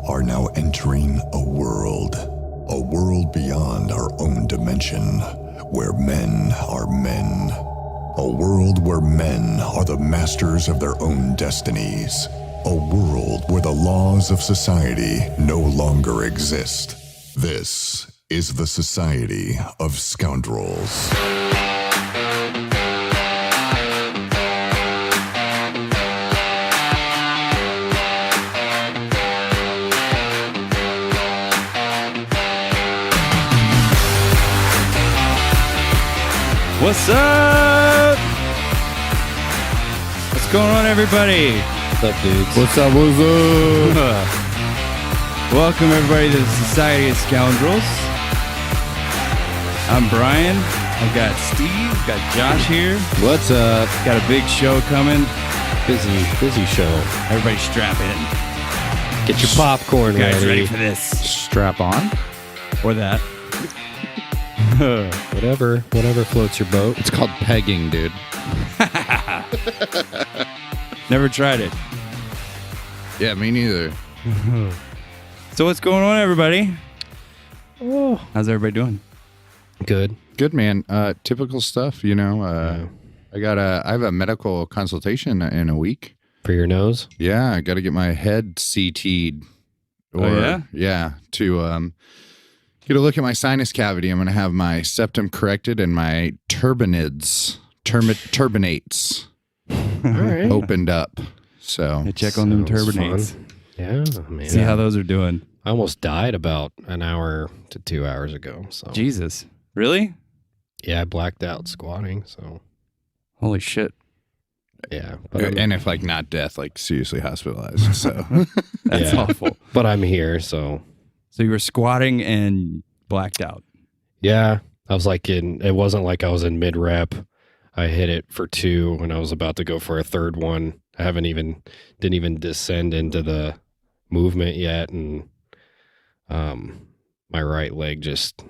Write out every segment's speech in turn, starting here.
are now entering a world beyond our own dimension, where men are men. A world where men are the masters of their own destinies. A world where the laws of society no longer exist. This is the Society of Scoundrels. What's up? What's going on, everybody? What's up, dudes? What's up, what's up? Welcome, everybody, to the Society of Scoundrels. I'm Brian. I've got Steve. Got Josh here. What's up? Got a big show coming. Busy show. Everybody strap in. Get your popcorn You guys ready ready. for this? Strap on. Or that. Whatever floats your boat. It's called pegging, dude. Never tried it. Yeah, me neither. So what's going on, everybody? Oh, How's everybody doing? good. Good, man. Typical stuff, you know. I have a medical consultation in a week. For your nose? Yeah, I got to get my head CT'd. Yeah? To get a look at my sinus cavity. I'm going to have my septum corrected and my turbinates All right. opened up. So Hey, check on them Sounds turbinates. fun. Yeah, man. See how those are doing. I almost died about an hour to 2 hours ago. So Jesus. Really? yeah, I blacked out squatting. So Holy shit. yeah, but and if like not death, like seriously hospitalized. So That's Yeah. awful. but I'm here. So So you were squatting and blacked out. yeah, I was like it wasn't like I was in mid rep. I hit it for 2 and I was about to go for a third one. I didn't even descend into the movement yet, and my right leg just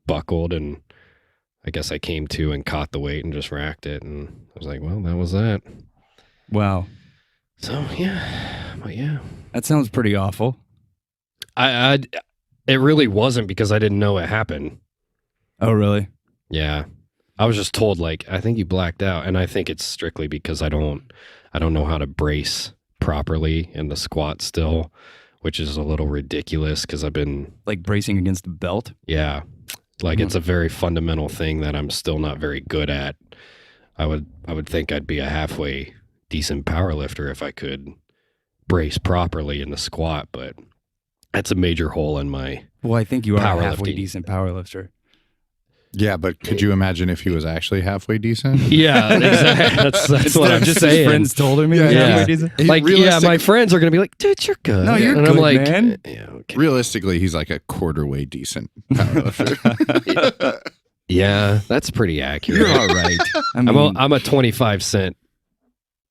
buckled, and I guess I came to and caught the weight and just racked it, and I was like, well, that was that. Wow. So yeah, but yeah, That sounds pretty awful. it really wasn't because I didn't know it happened. Oh, really? Yeah, I was just told like, I think you blacked out, and I think it's strictly because I don't know how to brace properly in the squat still, which is a little ridiculous because I've been, Like bracing against the belt? yeah, like it's a very fundamental thing that I'm still not very good at. I would think I'd be a halfway decent power lifter if I could brace properly in the squat, but that's a major hole in my, Well, I think you are a halfway Powerlifting. decent power lifter. yeah, but could you imagine if he was actually halfway decent? yeah, exactly. That's what I'm just saying. his friends told him he Yeah, was yeah. halfway decent? Like, yeah, Realistic- my friends are gonna be like, dude, you're good. No, you're and good, I'm like, man. yeah, okay. Realistically, he's like a quarter-way decent powerlifter. Yeah, that's pretty accurate. You're all right. I mean, I'm a 25-cent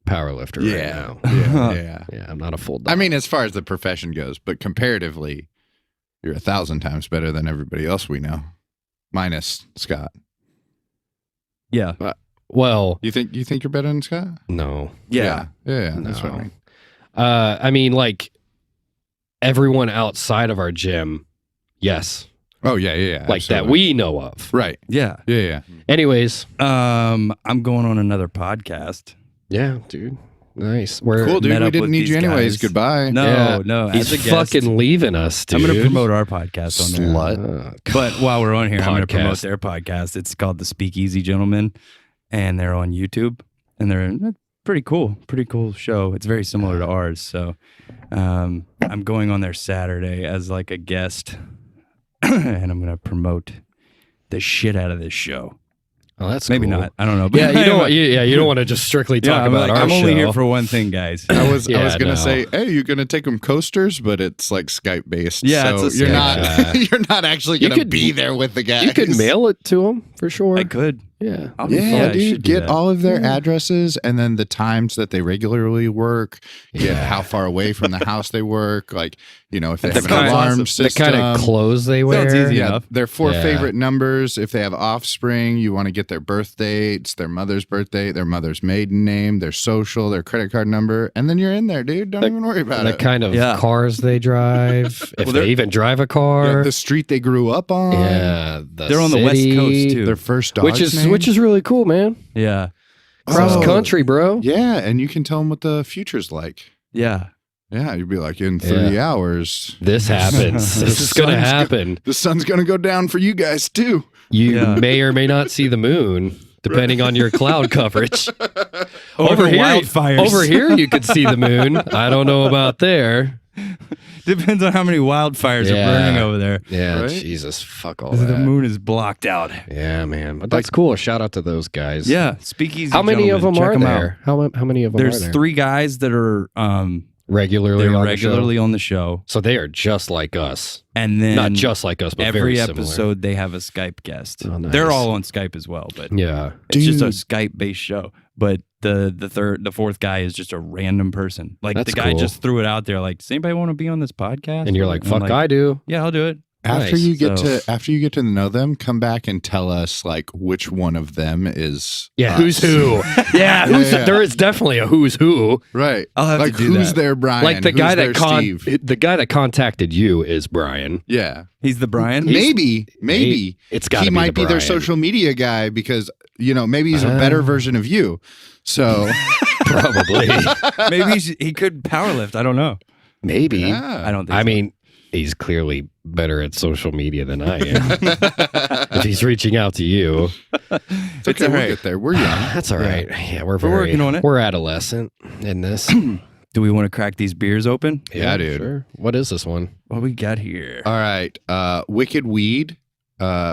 power lifter right now. yeah. Yeah, I'm not a full dog. I mean, as far as the profession goes, but comparatively, you're 1,000 times better than everybody else we know, minus Scott. yeah. well, You think you're better than Scott? no. Yeah. Yeah. That's what I No. mean. I mean, like, everyone outside of our gym, yes. Oh yeah. Like, that absolutely. we know of. Right. Yeah. Yeah. Anyways, I'm going on another podcast. yeah, dude. Nice. We're Cool, dude. met We up didn't with need these you anyways. guys. Goodbye. No, He's as a guest, fucking leaving us, dude. I'm going to promote our podcast on there. Slut. But while we're on here, I'm going to promote Podcast. their podcast. It's called The Speakeasy Gentlemen, and they're on YouTube, and they're pretty cool show. It's very similar to ours. So I'm going on there Saturday as like a guest, and I'm going to promote the shit out of this show. Oh, that's Maybe cool. not. I don't know. Yeah, you don't want to just strictly talk about our I'm show. only here for one thing, guys. I was Yeah, gonna no. say, hey, you're gonna take them coasters, but it's like Skype based. Yeah, so it's a you're Skype. not you're not actually You gonna could- be there with the guys. You could mail it to him for sure. I could. Yeah. I'll be fun. Yeah, you dude. should do Get that. all of their addresses and then the times that they regularly work. Get how far away from the house they work. Like, you know, if they have an alarm The system. kind of clothes they Sounds wear. easy Yeah, enough. their 4 Yeah. favorite numbers. If they have offspring, you want to get their birth dates, their mother's birthday, their mother's maiden name, their social, their credit card number, and then you're in there, dude. Don't even worry about The it. kind of Yeah. cars they drive. If they're- they even drive a Yeah, car. the street they grew up on. Yeah. They're on the West city, Coast too. Their first dog's Which is really cool, man. Yeah. Cross Oh. country, bro. Yeah, and you can tell them what the future's like. Yeah. Yeah, you'd be like, in 3 hours, This happens. This is going to happen. the sun's going to go down for you guys, too. You Yeah. may or may not see the moon, depending on your cloud coverage. Or the here, wildfires. over here, you could see the moon. I don't know about there. Depends on how many wildfires Yeah. are burning over there. Yeah, Right? Jesus, fuck all The that. moon is blocked out. Yeah, man, but that's cool. Shout out to those guys. Yeah. Speakeasy. How many of them gentlemen, are check 'em there? How many of out. them There's are there? 3 guys that are regularly they're on regularly the show. on the show, So they are just like us. and then Not just like us, but every very similar. episode they have a Skype guest. Oh, nice. They're all on Skype as well, but Yeah. it's just a Dude. Skype based show. But the fourth guy is just a random person. Like That's the guy cool. just threw it out there. Like, does anybody want to be on this podcast? And you're like, I'm fuck, I do. Yeah, I'll do it. After Nice. you get So- after you get to know them, come back and tell us like which one of them is Yeah, us. who's who? Yeah, who's Yeah. there is definitely a who's who. Right. I'll have like to do who's that. their Brian? Like the Who's guy their that Steve? the guy that contacted you is Brian. Yeah. He's the Brian. Maybe It's got he to be might the be their Brian. social media guy because you know maybe he's a better version of you. So Probably. Maybe he could powerlift. I don't know. Maybe. yeah. I don't think. I so. mean, he's clearly better at social media than I am. If he's reaching out to you, it's okay. all We'll right. get there. We're young. that's all right. Yeah, we're working on it. We're adolescent in this. do we want to crack these beers open? Yeah, dude. Sure. What is this one? What we got here? All right. Wicked Weed,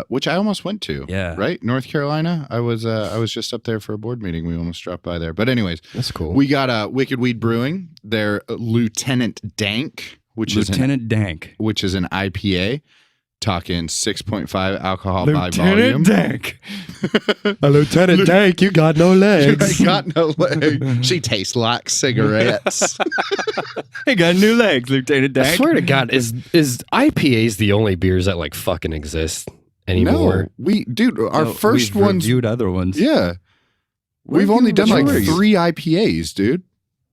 which I almost went to. Yeah. Right? North Carolina. I was just up there for a board meeting. We almost dropped by there. But anyways, That's cool. we got Wicked Weed Brewing. Their Lieutenant Dank, which is Dank. an IPA. Talking 6.5 alcohol by volume. Dank. Lieutenant Dank, you got no I got no leg. She tastes like cigarettes. I got new legs, Lieutenant I Dank. swear to God, is IPAs the only beers that like fucking exist anymore? No, our No, first we've ones. reviewed other ones. Yeah, Where we've you- only done where like were you? 3 IPAs, dude.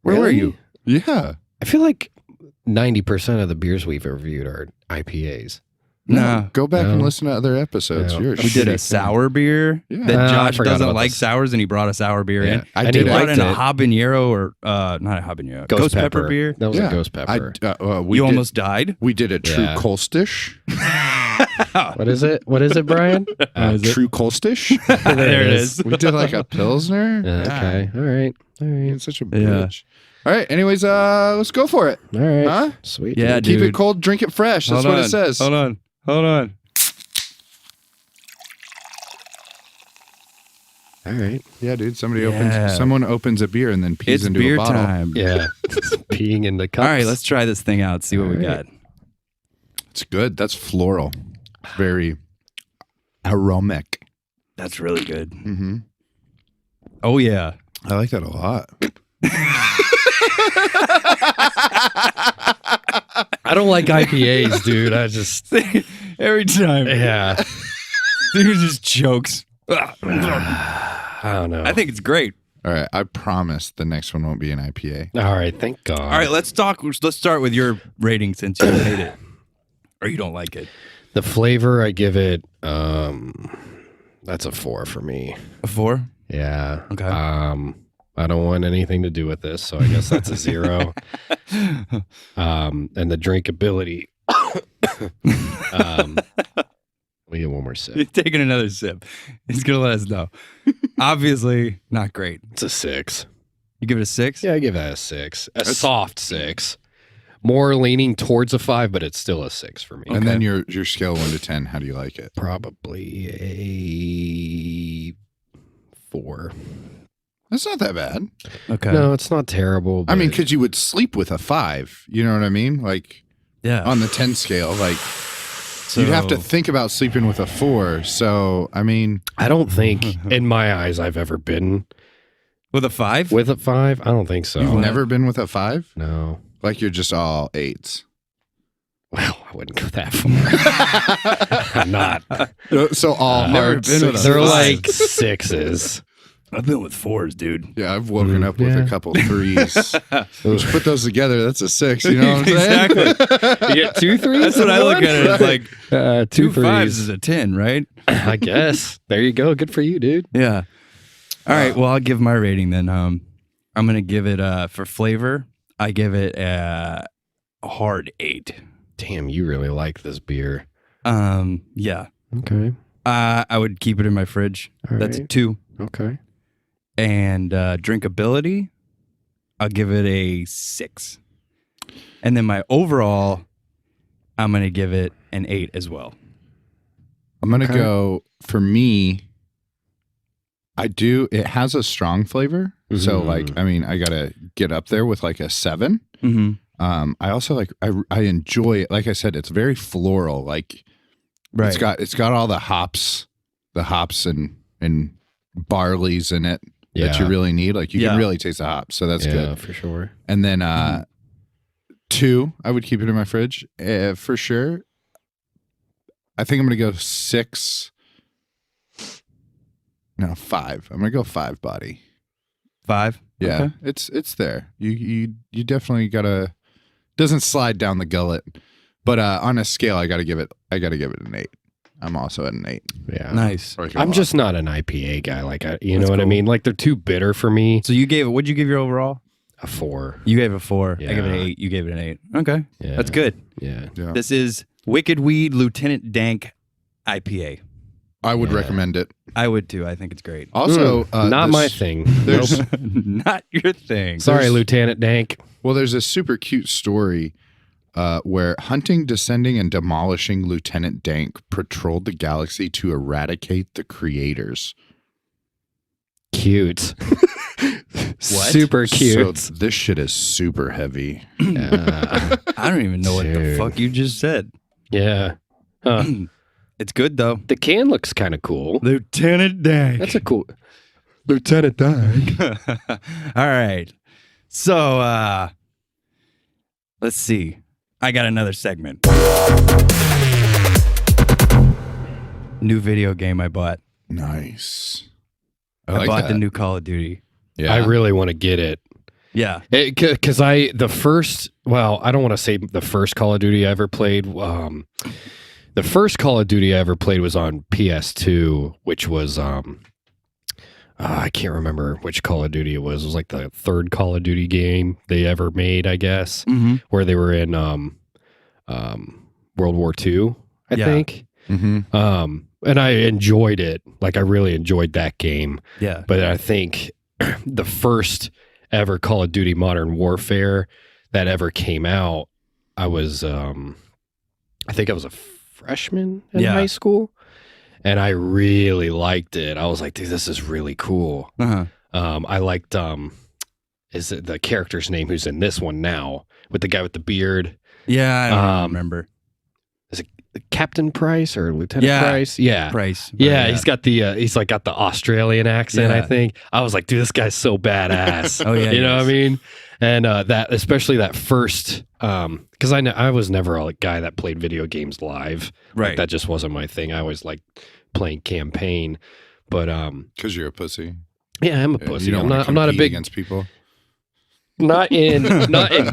Where were Really? you? Yeah. I feel like 90% of the beers we've reviewed are IPAs. No. Go back and No. listen to other episodes. No. You're We did a shitty. sour beer Yeah. that I Josh forgot doesn't about like this. sours, and he brought a sour beer Yeah, in. I And did he He it. brought in a liked it. habanero or not a habanero, ghost pepper beer. That was Yeah. a ghost pepper. We You did, almost died. We did a True Yeah. Kolstish. What is it? What is it, Brian? True Kolstish. there it is. We did like a Pilsner. Okay. All right. All right. It's such a Yeah. bitch. All right. Anyways, let's go for it. All right. Huh? Sweet. Yeah, Keep dude. it cold, drink it fresh. That's Hold what on. it says. Hold on. Hold on. All right. Yeah, dude. Yeah. Someone opens a beer and then pees It's into beer a bottle. time. Yeah. Peeing in the cups. All right, let's try this thing out. See what we All got. It's good. That's floral. Very aromatic. That's really good. Mm-hmm. Oh yeah. I like that a lot. I don't like IPAs, dude. I just Every time, yeah. dude just chokes. I don't know. I think it's great. All right. I promise the next one won't be an IPA. All right. Thank God. All right, let's talk. Let's start with your rating since you hate it or you don't like it. The flavor, I give it. That's a 4 for me. A 4. Yeah. Okay. I don't want anything to do with this, so I guess that's a 0. And the drinkability. We get one more sip. You're taking another sip. He's gonna let us know. Obviously, not great. It's a 6. You give it a 6. Yeah, I give that a 6. A soft 6. More leaning towards a 5, but it's still a 6 for me. And then your scale 1 to 10. How do you like it? Probably a 4. That's not that bad. Okay. No, it's not terrible. I mean, but- because you would sleep with a 5. You know what I mean? Like Yeah. on the 10 scale. Like So, You'd have to think about sleeping with a 4. So, I mean, I don't think, in my eyes, I've ever been with a 5? with a 5. I don't think so. you've never been with a 5? No. Like you're just all 8s. Well, I wouldn't go that far. I'm not. So all never hard been with a 6s. They're 5. like 6s. I've been with 4s, dude. Yeah, I've woken up with a couple 3s. Just put those together, that's a 6. You know what I'm saying? Exactly. You get 2 3s? That's what I look at it. It's like 2 2 5s is a 10, right? I guess. There you go. Good for you, dude. Yeah. All right. Well, I'll give my rating then. I'm gonna give it for flavor. I give it a hard 8. Damn, you really like this beer. Yeah. Okay. I would keep it in my fridge. All That's a right. 2. Okay. And drinkability, I'll give it a 6. And then my overall, I'm gonna give it an 8 as well. I'm going to Okay. go, for me, it has a strong flavor. So, Mhm. like, I mean, I got to get up there with like a 7. Mm-hmm. I also I enjoy it. Like I said, it's very floral. Like, Right. it's got all the hops and barleys in it that you really need. Like, you Yeah. can really taste the hops. So that's good. for sure. And then 2, I would keep it in my fridge for sure. I think I'm going to go 6. No, 5. I'm going to go 5 body. 5. Yeah, Okay. it's there. You definitely gotta. Doesn't slide down the gullet, but on a scale, I gotta give it an 8. I'm also at an 8. Yeah. Nice. I'm just not an IPA guy. Like, you know what I cool. mean? Like, they're too bitter for me. So what'd you give your overall? A 4. You gave it a 4. I gave it an Yeah. 8. You gave it an 8. Okay. Yeah. That's good. Yeah. Yeah. This is Wicked Weed Lieutenant Dank IPA. I would Yeah. recommend it. I would too. I think it's great. Also, not my thing. There's Not your thing. Sorry, There's- Lieutenant Dank. well, there's a super cute story where hunting, descending, and demolishing Lieutenant Dank patrolled the galaxy to eradicate the creators. Cute. Super cute. So this shit is super heavy. Yeah. I don't even know what the Dude. fuck you just said. Yeah. Huh. It's good though. The can looks kind of cool. Lieutenant Dank. That's a cool Lieutenant Dank. All right. So let's see. I got another segment. New video game I bought. Nice. I bought the new Call of Duty. Yeah. I really want to get it. Yeah. Because I don't want to say the first Call of Duty I ever played. The first Call of Duty I ever played was on PS2, which was I can't remember which Call of Duty it was. It was like the third Call of Duty game they ever made, I guess, Mm-hmm. where they were in World War II, I Yeah. think. Mm-hmm. And I enjoyed it. Like, I really enjoyed that game. Yeah. But I think the first ever Call of Duty Modern Warfare that ever came out, I was, I think I was a freshman in Yeah. high school, and I really liked it. I was like, dude, this is really cool. Uh-huh. I liked, is it the character's name who's in this one now with the guy with the beard? Yeah, I don't remember. Is it Captain Price or Lieutenant Yeah. Price? Yeah. Price. but Yeah, he's got the Australian accent, Yeah. I think. I was like, dude, this guy's so badass. Oh, yeah, you he know is. what I mean? And that, especially that first, because I was never a guy that played video games live. Like, Right. that just wasn't my thing. I always liked playing campaign, but Because you're a pussy. yeah, I'm a You pussy. don't I'm wanna not a compete big against people. not in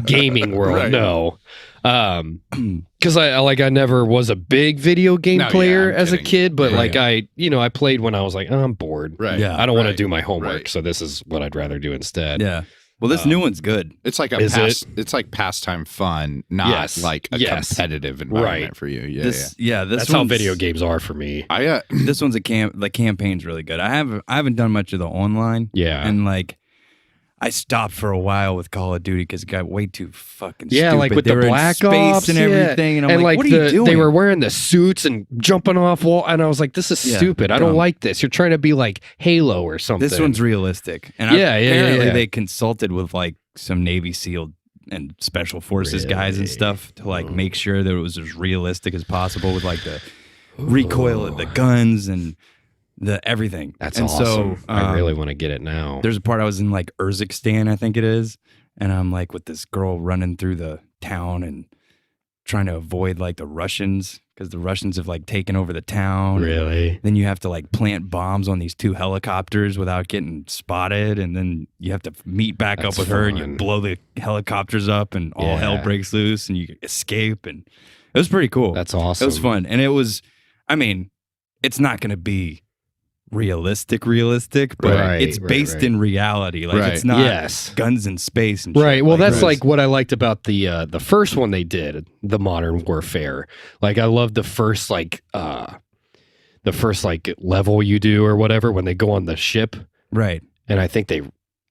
gaming world, Right. no. Because I never was a big video game No, yeah, player I'm as a kidding. kid, but Yeah, like yeah. I played when I was like, oh, I'm bored. Right. Yeah. I don't want to Right. do my homework, Right. so this is what I'd rather do instead. Yeah. Well, this new one's good. It's like Is it's like pastime fun, not Yes. like a Yes. competitive environment Right. for you. Yeah, This That's how one's- video games are for me. yeah. This one's the campaign's really good. I haven't done much of the online. Yeah. And like I stopped for a while with Call of Duty because it got way too fucking Yeah, stupid. like with They the were in Black space Ops and yeah. everything, and I'm like, what are you doing? They were wearing the suits and jumping off wall, and I was like, "This is Yeah, stupid. I don't dumb. like this. You're trying to be like Halo or something." This one's realistic, and Yeah, yeah, apparently yeah. they consulted with like some Navy SEAL and special forces guys and stuff to like make sure that it was as realistic as possible with like the recoil of the guns and the everything. That's and awesome. So, I really want to get it now. There's a part I was in like Urzikstan, I think it is, and I'm like with this girl running through the town and trying to avoid like the Russians because the Russians have like taken over the town. Really? Then you have to like plant bombs on these 2 helicopters without getting spotted, and then you have to meet back That's up with her and you fun. blow the helicopters up and all hell Yeah. breaks loose and you escape, and it was pretty cool. That's awesome. It was fun, and it was, I mean, it's not going to be realistic, but Right, it's right, based right. in reality. Like Right. it's not Yes. guns in space and Right. shit. Well, Like, that's it was- like what I liked about the first one they did, the Modern Warfare. Like I love the first like level you do or whatever when they go on the ship, right. and I think they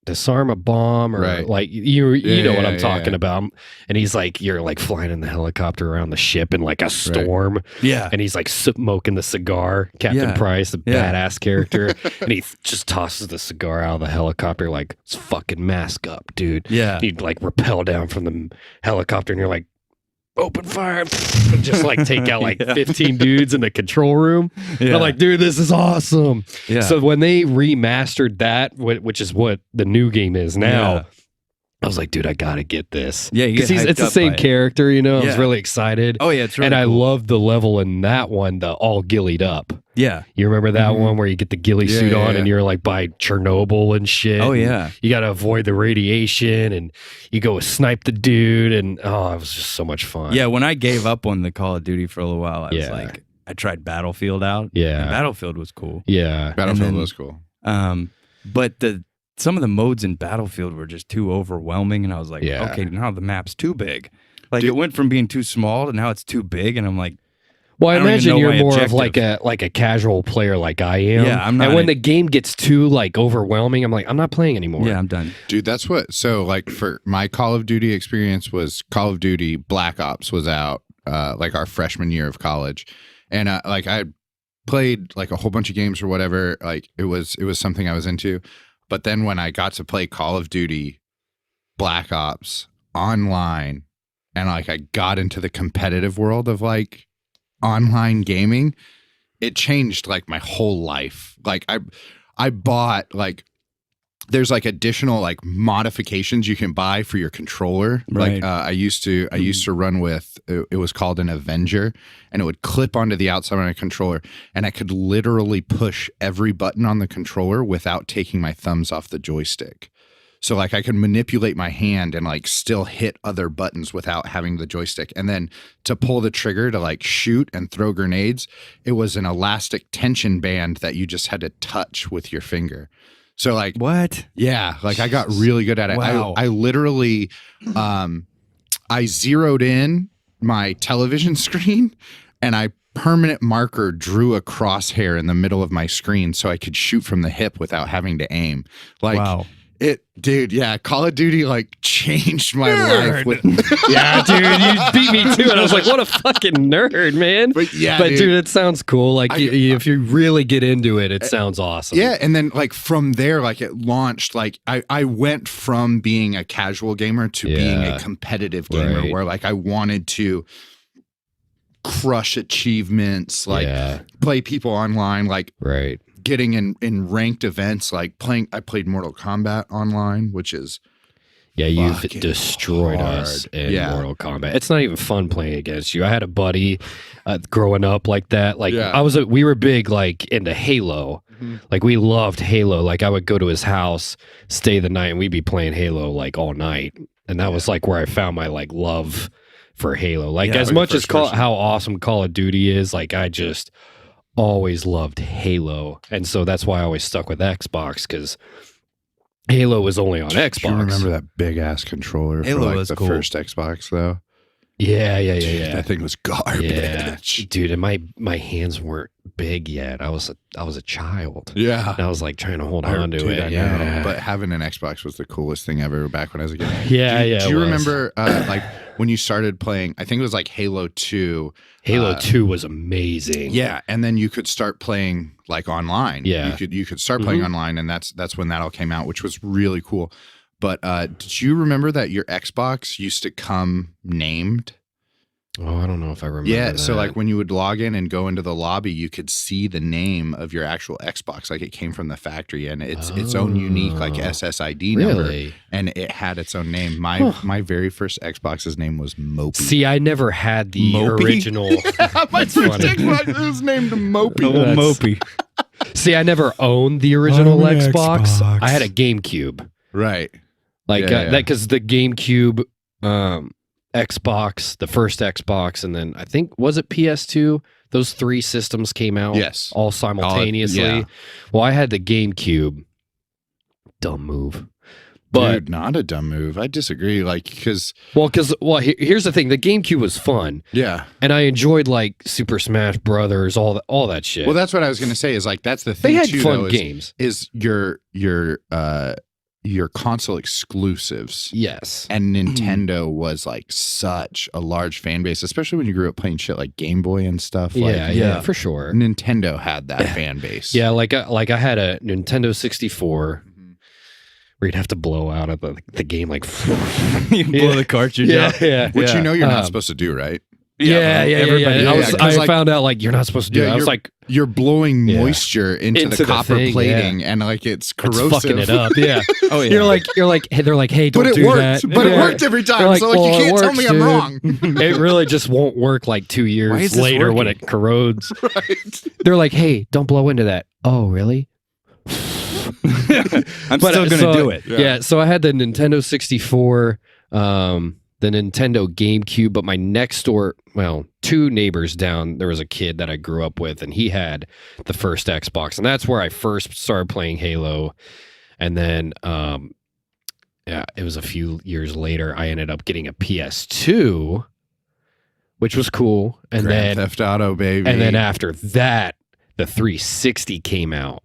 disarm a bomb or Right. like you Yeah, know what yeah, I'm talking yeah. about. And he's like, you're like flying in the helicopter around the ship in like a storm, Yeah. and he's like smoking the cigar. Captain Yeah. Price, the Yeah. badass character, and he just tosses the cigar out of the helicopter like, "It's fucking mask up, dude." Yeah. He'd like rappel down from the helicopter, and you're like, "Open fire!" and just like take out like Yeah. 15 dudes in the control room. Yeah. I'm like, dude, this is awesome. Yeah. So when they remastered that, which is what the new game is now, Yeah. I was like, dude, I gotta get this. Yeah, you get because hyped it's the up same by it. character, you know. I was Yeah. really excited. Oh yeah, it's really and I cool. love the level in that one, the all gillied up. Yeah. You remember that Mhm. one where you get the ghillie Yeah, suit yeah, on yeah. and you're like by Chernobyl and shit. Oh and yeah. you got to avoid the radiation and you go snipe the dude. And oh, it was just so much fun. Yeah, when I gave up on the Call of Duty for a little while, I was Yeah. like, I tried Battlefield out. Yeah. And Battlefield was cool. Yeah. Battlefield then- was cool. But some of the modes in Battlefield were just too overwhelming, and I was like, Yeah. okay, now the map's too big. Like Dude- it went from being too small to now it's too big, and I'm like, Well, I I don't even imagine know you're my more objective. of like a casual player like I am. Yeah, I'm not And when a- the game gets too like overwhelming, I'm like, I'm not playing anymore. yeah, I'm done. Dude, that's what. So, like, for my Call of Duty experience was Call of Duty Black Ops was out like our freshman year of college, and like I played like a whole bunch of games or whatever. Like it was something I was into. But then when I got to play Call of Duty Black Ops online, and like I got into the competitive world of like online gaming, it changed like my whole life. Like I bought like there's like additional like modifications you can buy for your controller. Right. Like I used to run with it was called an Avenger, and it would clip onto the outside of my controller, and I could literally push every button on the controller without taking my thumbs off the joystick. So like I could manipulate my hand and like still hit other buttons without having the joystick. And then to pull the trigger to like shoot and throw grenades, it was an elastic tension band that you just had to touch with your finger. So like What? yeah, like I got really good at it. Wow. I literally I zeroed in my television screen and I permanent marker drew a crosshair in the middle of my screen so I could shoot from the hip without having to aim. Like Wow. dude, yeah, Call of Duty like changed my life with Yeah, dude, you beat me too. And I was like, what a fucking nerd, man. But yeah, But dude. dude, it sounds cool. Like if you really get into it, it sounds awesome. Yeah, and then like from there, like it launched. Like I went from being a casual gamer to being Yeah. a competitive gamer, Right. where like I wanted to crush achievements, like Yeah. play people online, like Right. getting in ranked events, like playing. I played Mortal Kombat online, which is Yeah, you've Fucking destroyed us hard. in Yeah. Mortal Kombat. It's not even fun playing against you. I had a buddy growing up like that. Like Yeah. we were big like into Halo. Like we loved Halo. Like I would go to his house, stay the night, and we'd be playing Halo like all night. And that was like where I found my like love for Halo. Like Yeah, as for much as first person. how awesome Call of Duty is, like I just always loved Halo. And so that's why I always stuck with Xbox, because Halo was only on Xbox. Do you remember that big ass controller Halo for like was the cool. first Xbox though? Yeah. That thing was garbage. Yeah, dude, and my hands weren't big yet. I was a child. Yeah. And I was like trying to hold I- on to dude, it. I know. Yeah, But having an Xbox was the coolest thing ever back when I was a kid. yeah, yeah. Do you it was. remember like when you started playing? I think it was like Halo 2. Halo 2 was amazing. Yeah, and then you could start playing like online. Yeah. You could start playing online, and that's when that all came out, which was really cool. But did you remember that your Xbox used to come named? Oh, I don't know if I remember. Yeah, that. so like when you would log in and go into the lobby, you could see the name of your actual Xbox, like it came from the factory, and it's its own unique like SSID number, Really? and it had its own name. My very first Xbox's name was Mopey. See, I never had the Mopey? original. My That's first funny. Xbox was named Mopey. Oh, That's- Mopey. See, I never owned the original I'm an Xbox. Xbox. I had a GameCube. Right. Like Yeah, yeah. that, because the GameCube, Xbox, the first Xbox, and then I think, was it PS2? Those 3 systems came out Yes. all simultaneously. yeah. Well, I had the GameCube. Dumb move. But Dude, not a dumb move. I disagree. Like, because here's the thing: the GameCube was fun, yeah. and I enjoyed like Super Smash Brothers, all that shit. Well, that's what I was gonna say. Is like that's the thing. they had too, fun though, games. Is your console exclusives. Yes. And Nintendo was like such a large fan base, especially when you grew up playing shit like Game Boy and stuff. Like, Yeah, for sure. Nintendo had that fan base. Yeah, like I had a Nintendo 64 where you'd have to blow out of the game like You can blow the cartridge out. yeah. Which you know you're not Um, supposed to do, right? Yeah. everybody- I, yeah, 'cause, I like- found out like you're not supposed to do that. I was like, You're blowing Yeah. moisture into Into the the copper thing, plating and like it's it's corrosive. fucking it up. Yeah. Oh yeah. You're like, hey, they're like, hey, don't But it do worked. that. But it Yeah. worked every time. They're like, so like well, you it can't tell works, me I'm dude. wrong. It really just won't work like 2 Why years is this later when working? it corrodes. Right. They're like, hey, don't blow into that. Oh, really? I'm But, still gonna so- do it. Yeah. So I had the Nintendo 64, the Nintendo GameCube, but my next door, well, 2 neighbors down, there was a kid that I grew up with, and he had the first Xbox, and that's where I first started playing Halo. And then, yeah, it was a few years later, I ended up getting a PS2, which was cool. And Grand then, Theft Auto, baby. and then after that, the 360 came out,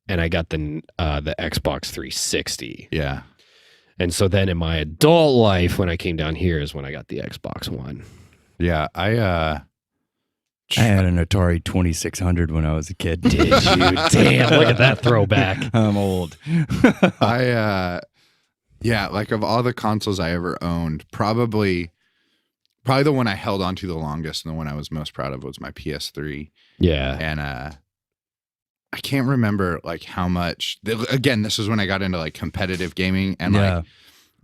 and I got the Xbox 360. yeah. And so then in my adult life, when I came down here, is when I got the Xbox One. Yeah. I had an Atari 2600 when I was a kid. Did you? Damn, look at that throwback. I'm old. yeah, like of all the consoles I ever owned, probably the one I held on to the longest and the one I was most proud of was my PS3. Yeah. And I can't remember like how much. Again, this is when I got into like competitive gaming, and Yeah.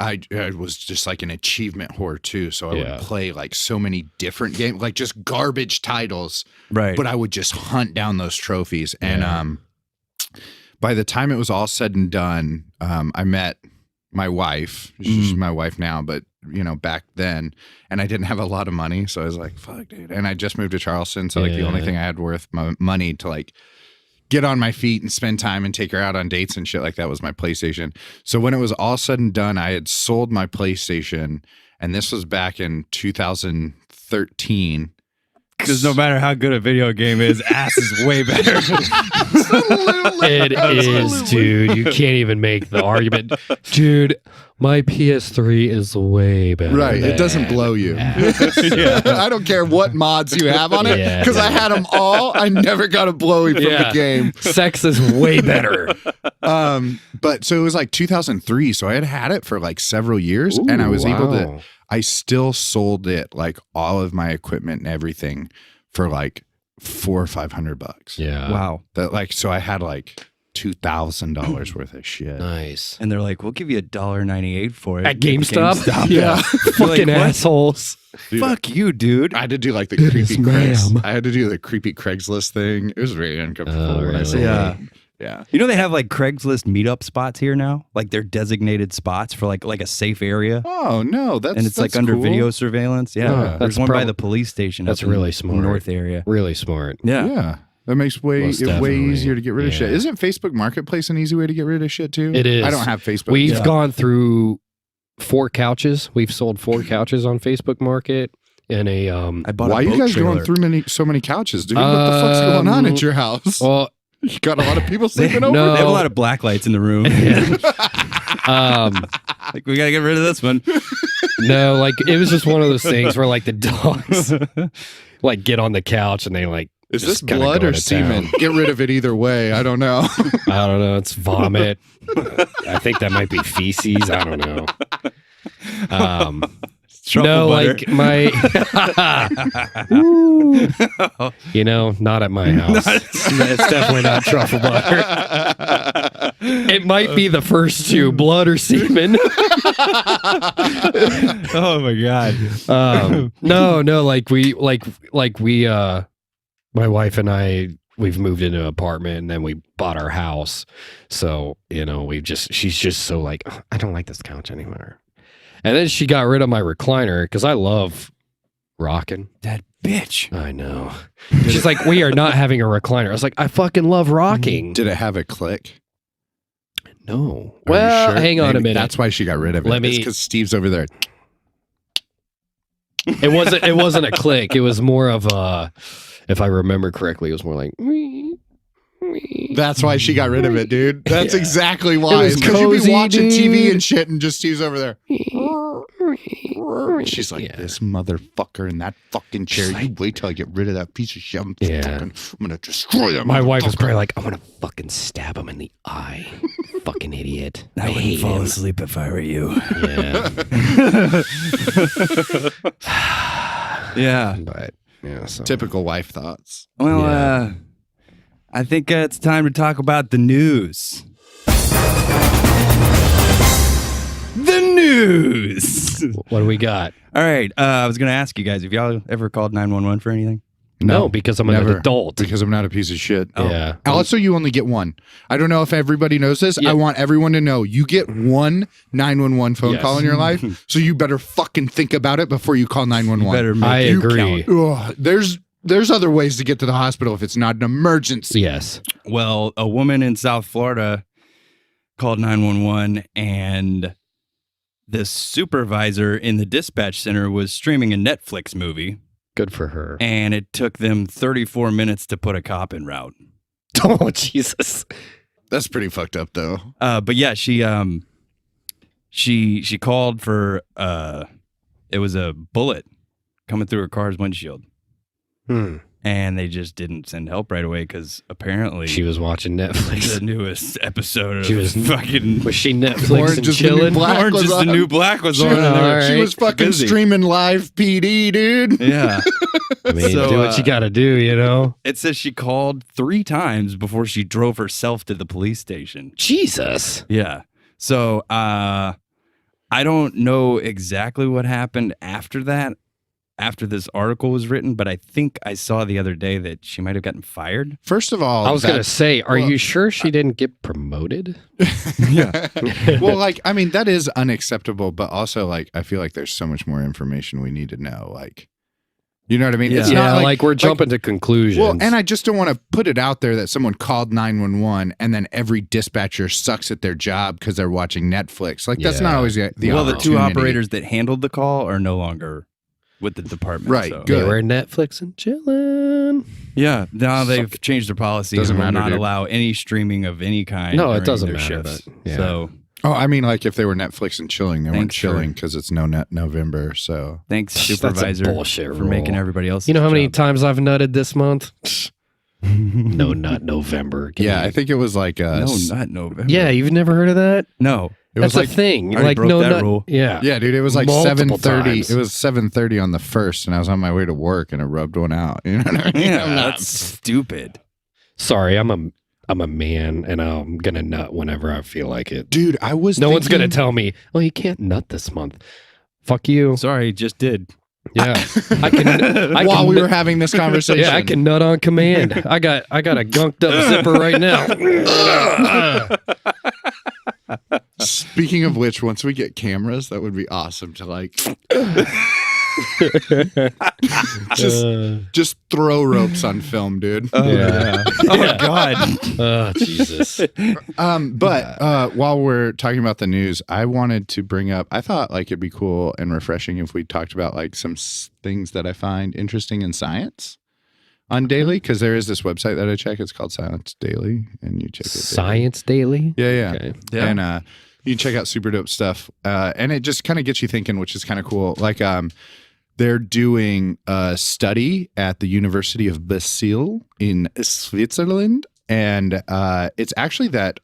like I was just like an achievement whore too. So I Yeah. would play like so many different games, like just garbage titles, Right. but I would just hunt down those trophies. And Yeah. by the time it was all said and done, I met my wife. She's my wife now, but you know, back then, and I didn't have a lot of money, so I was like, "Fuck, dude!" And I just moved to Charleston, so like the only Yeah. thing I had worth my money to like get on my feet and spend time and take her out on dates and shit like that was my PlayStation. So when it was all said and done, I had sold my PlayStation, and this was back in 2013. Because no matter how good a video game is, ass is way better. It is, dude. You can't even make the argument. Dude, my PS3 is way better. Right, it doesn't than blow you. ass. I don't care what mods you have on it, Yeah. because I had them all. I never got a blowy from the game. Sex is way better. But so it was like 2003, so I had it for like several years, and I was able to. Wow. I still sold it, like all of my equipment and everything, for like $400 or $500. Yeah. Wow. That like, so I had like $2,000 worth of shit. Nice. And they're like, we'll give you $1.98 for it. At GameStop? Yeah. Fucking Like, what? assholes. Dude, Fuck you, dude. I had to do like the Yes, creepy Craigslist. ma'am. I had to do the creepy Craigslist thing. It was very uncomfortable Oh, when I really? sold Yeah. it. Yeah. You know they have like Craigslist meetup spots here now, like they're designated spots for like a safe area, Oh no, that's and it's like under cool. video surveillance. Yeah, Oh, there's that's one by prob- the police station. That's up in really the smart. North area. Really smart. Yeah. Yeah. That makes way Most it way definitely. easier to get rid of shit. Yeah. Isn't Facebook Marketplace an easy way to get rid of shit too? It is. I don't have Facebook. We've Yeah. gone through 4 couches. We've sold 4 couches on Facebook Market and a I bought. Why a are you boat guys trailer. going through so many couches, dude? What the fuck's going on at your house? well You got a lot of people They, sleeping over. no. they have a lot of black lights in the room. um Like we gotta get rid of this one. no, like it was just one of those things where like the dogs like get on the couch and they like Is Just this kinda blood go or to semen? town. Get rid of it either way. I don't know. I don't know. It's vomit. I think that might be feces. I don't know. Truffle No, butter. like my, not at my house. It's definitely not truffle butter. It might be the first two, blood or semen. Oh my god. No, my wife and I, we've moved into an apartment and then we bought our house. So, she's just so like, "Oh, I don't like this couch anymore." And then she got rid of my recliner because I love rocking. That bitch. I know. She's like, "We are not having a recliner." I was like, "I fucking love rocking." Did it have a click? No. Are Well, you sure? hang on a Maybe minute. That's why she got rid of it. Let It's me- because Steve's over there. It wasn't a click. It was more of a, if I remember correctly, it was more like. That's why she got rid of it, dude. That's Yeah. exactly It why. was Because you'd be cozy, watching TV dude. and shit, and just Steve's over there. She's like, Yeah. "This motherfucker in that fucking chair. It's like- You wait till I get rid of that piece of shit. I'm Yeah. gonna destroy that." My wife was motherfucker." probably like, "I want to fucking stab him in the eye." Fucking idiot. I wouldn't hate fall him. asleep if I were you. Yeah. Yeah. But yeah, so Typical wife thoughts. Well, Yeah. I think it's time to talk about the news. The news. what do we got? All right. I was going to ask you guys, have y'all ever called 911 for anything? No, because I'm an never. adult. Because I'm not a piece of shit. Yeah. Also, you only get one. I don't know if everybody knows this. Yeah. I want everyone to know you get one 911 phone Yes. call in your life. So you better fucking think about it before you call 911. Better make I it agree. count. Ugh, there's other ways to get to the hospital if it's not an emergency. Yes. Well, a woman in South Florida called 911 and the supervisor in the dispatch center was streaming a Netflix movie Good for her. and it took them 34 minutes to put a cop en route. Oh, Jesus. That's pretty fucked up, though. But yeah, she called for it was a bullet coming through her car's windshield. And they just didn't send help right away because apparently She was watching Netflix. the newest episode of She was- fucking Was she Netflix Orange and is the New chilling? Black. Orange was is the on. New Black was She, on. and they were- she was fucking busy. streaming live PD, dude. Yeah. I mean, So, do what you got to do, It says she called 3 times before she drove herself to the police station. Jesus. Yeah. So I don't know exactly what happened after that, after this article was written, but I think I saw the other day that she might have gotten fired. First of all, I was going to say, are well- you sure she didn't get promoted? Yeah. well, like, I mean, that is unacceptable, but also, like, I feel like there's so much more information we need to know. Like, you know what I mean? Yeah. It's Yeah, not like we're jumping to conclusions. Well, and I just don't want to put it out there that someone called 911 and then every dispatcher sucks at their job because they're watching Netflix. Like, that's not Yeah. always the Well, the 2 opportunity. operators that handled the call are no longer with the department. Right, So. They good. were Netflix and chilling. Yeah. Now they've changed their policy Doesn't and will matter, not dude. allow any streaming of any kind. No, it during doesn't their matter, shifts. but, yeah. So Oh, I mean, like if they were Netflix and chilling, they weren't Thanks for- chilling because it's November. So thanks, That's a supervisor, bullshit for rule. making everybody else. You know how many times I've nutted this month? No, not November. Give yeah, me- I think it was like No, not November. Yeah, you've never heard of that? No. it was That's like a thing. I already Like broke no that nut. rule. Yeah. yeah, dude, it was like Multiple 7:30. times. It was 7:30 on the 1st, and I was on my way to work, and it rubbed one out. You know what I mean? Yeah, I'm not- that's stupid. Sorry, I'm a man, and I'm gonna nut whenever I feel like it. dude. I was. No one's gonna thinking- tell me, "Oh, you can't nut this month." Fuck you. Sorry, just did. Yeah, I can. I While can we nut- were having this conversation. Yeah, I can nut on command. I got a gunked up zipper right now. Speaking of which, once we get cameras, that would be awesome to like just throw ropes on film, dude. Yeah. Oh God. Oh, Jesus. But while we're talking about the news, I wanted to bring up. I thought like it'd be cool and refreshing if we talked about like some things that I find interesting in science on daily, because there is this website that I check. It's called Science Daily, and you check it. daily. Science Daily. Yeah, yeah. Okay. Yeah. they're doing a study at the University of Basel in Switzerland. And it's actually that